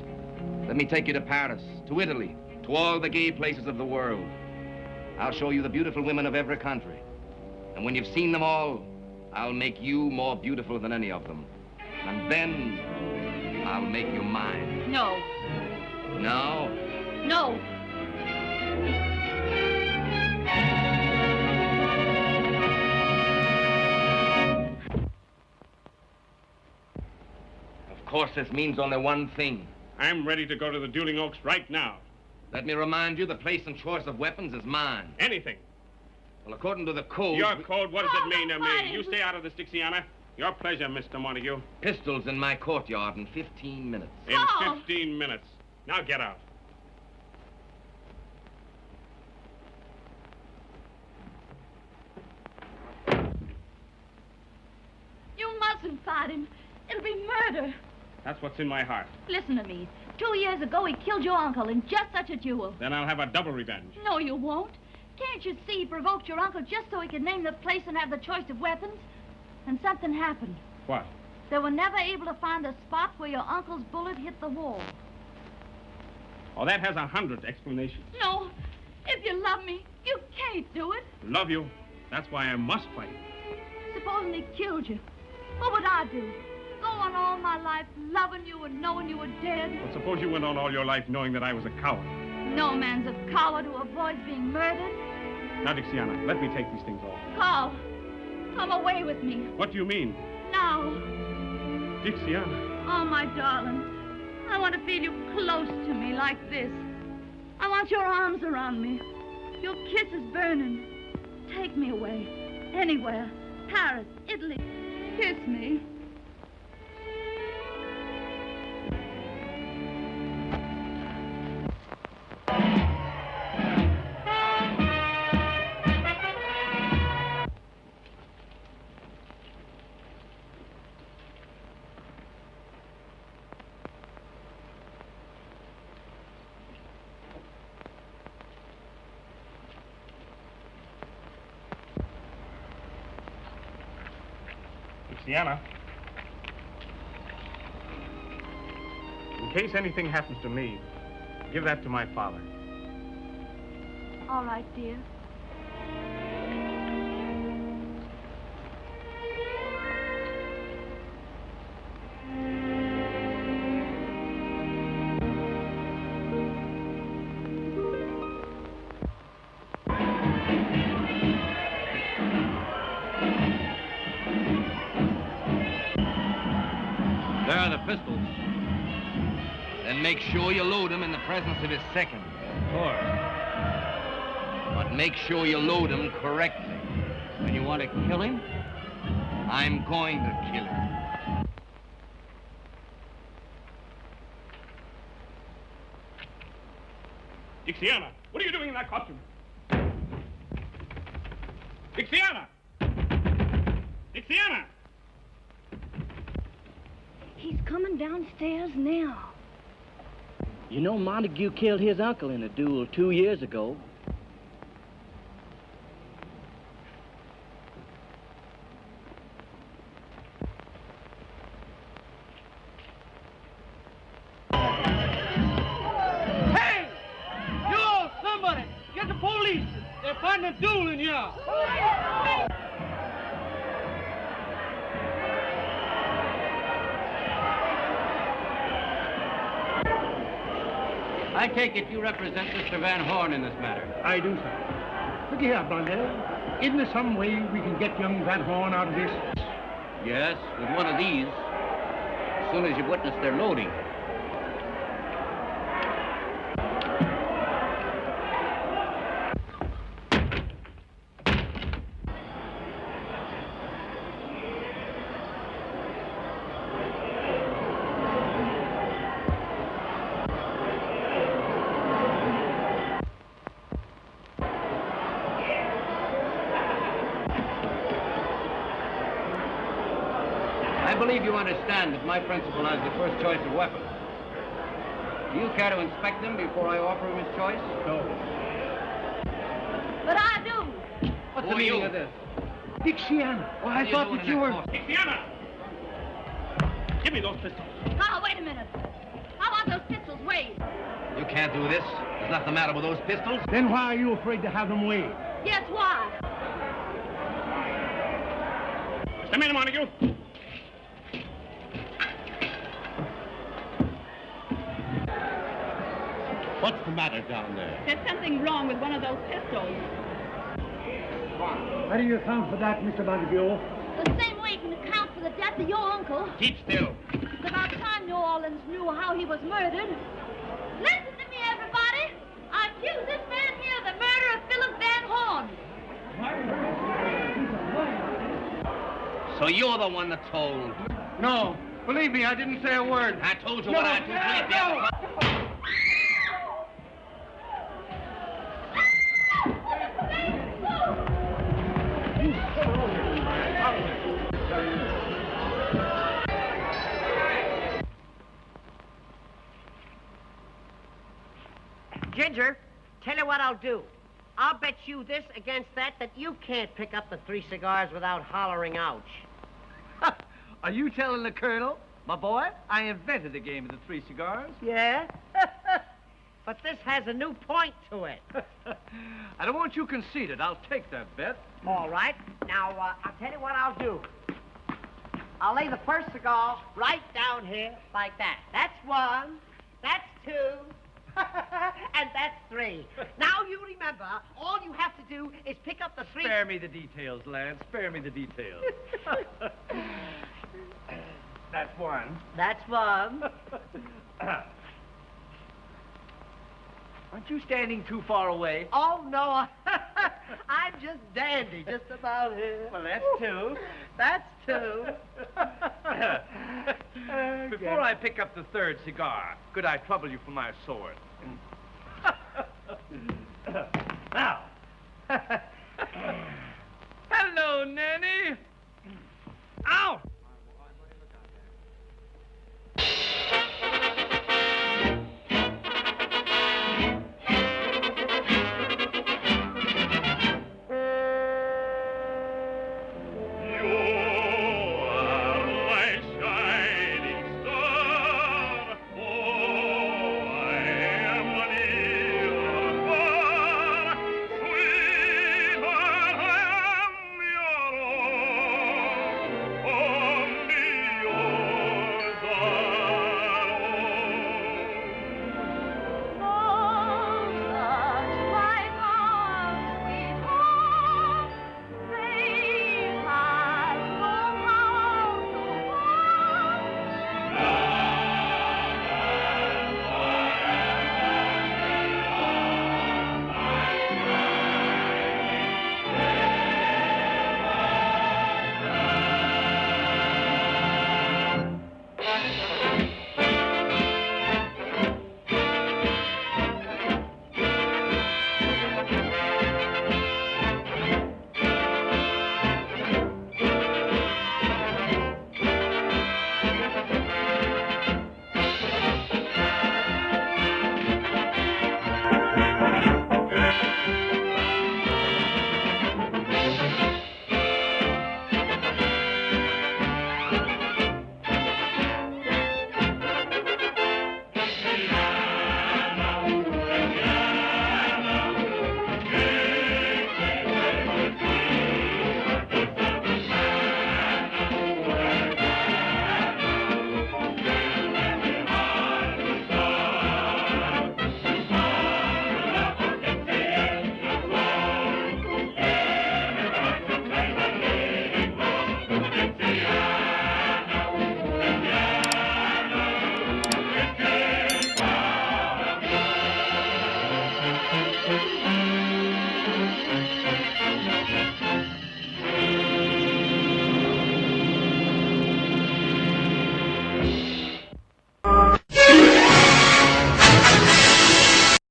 Let me take you to Paris, to Italy, to all the gay places of the world. I'll show you the beautiful women of every country. And when you've seen them all, I'll make you more beautiful than any of them. And then I'll make you mine. No. No? No. Of course, this means only one thing. I'm ready to go to the Dueling Oaks right now. Let me remind you, the place and choice of weapons is mine. Anything. Well, according to the code... Your code, what does it mean to me? You stay out of this, Dixiana. Your pleasure, Mr. Montague. Pistols in my courtyard in 15 minutes. In 15 minutes. Now get out. You mustn't fight him. It'll be murder. That's what's in my heart. Listen to me. 2 years ago, he killed your uncle in just such a duel. Then I'll have a double revenge. No, you won't. Can't you see he provoked your uncle just so he could name the place and have the choice of weapons? And something happened. What? They were never able to find the spot where your uncle's bullet hit the wall. Oh, that has 100 explanations. No. If you love me, you can't do it. Love you. That's why I must fight. Supposing he killed you, what would I do? Go on all my life loving you and knowing you were dead? Well, suppose you went on all your life knowing that I was a coward. No man's a coward who avoids being murdered. Now, Dixiana, let me take these things off. Carl, come away with me. What do you mean? Now. Dixiana. Oh, my darling. I want to feel you close to me like this. I want your arms around me. Your kisses burning. Take me away. Anywhere. Paris, Italy. Kiss me. Dixiana. In case anything happens to me, give that to my father. All right, dear. There are the pistols. Then make sure you load them in the presence of his second. Of course. But make sure you load them correctly. And you want to kill him? I'm going to kill him. Dixiana, what are you doing in that costume? Dixiana! Dixiana! He's coming downstairs now. You know, Montague killed his uncle in a duel 2 years ago. Hey! You, somebody! Get the police! They're fighting a duel in here! I take it you represent Mr. Van Horn in this matter. I do, sir. Look here, Blondell. Isn't there some way we can get young Van Horn out of this? Yes, with one of these. As soon as you witness their loading. I believe you understand that my principal has the first choice of weapons. Do you care to inspect them before I offer him his choice? No. But I do. What's the meaning of this? Dixiana. Oh, I thought that you were... Dixiana! Give me those pistols. Now, wait a minute. I want those pistols weighed. You can't do this. There's nothing the matter with those pistols. Then why are you afraid to have them weighed? Yes, why? Mr. Man, Montague. What's the matter down there? There's something wrong with one of those pistols. How do you account for that, Mr. Montague? The same way you can account for the death of your uncle. Keep still. It's about time New Orleans knew how he was murdered. Listen to me, everybody. I accuse this man here of the murder of Philip Van Horn. So you're the one that told. No. Believe me, I didn't say a word. I told you what I do. Ginger, tell you what I'll do. I'll bet you this against that you can't pick up the 3 cigars without hollering ouch. Are you telling the Colonel? My boy, I invented the game of the 3 cigars. Yeah? But this has a new point to it. I don't want you conceited. I'll take that bet. All right. Now, I'll tell you what I'll do. I'll lay the first cigar right down here like that. That's 1. That's 2. And that's 3. Now you remember, all you have to do is pick up the 3... Spare me the details, lad. Spare me the details. That's 1. That's 1. Aren't you standing too far away? Oh, no. I'm just dandy, just about here. Well, that's 2. That's 2. Before I pick up the 3rd cigar, could I trouble you for my sword?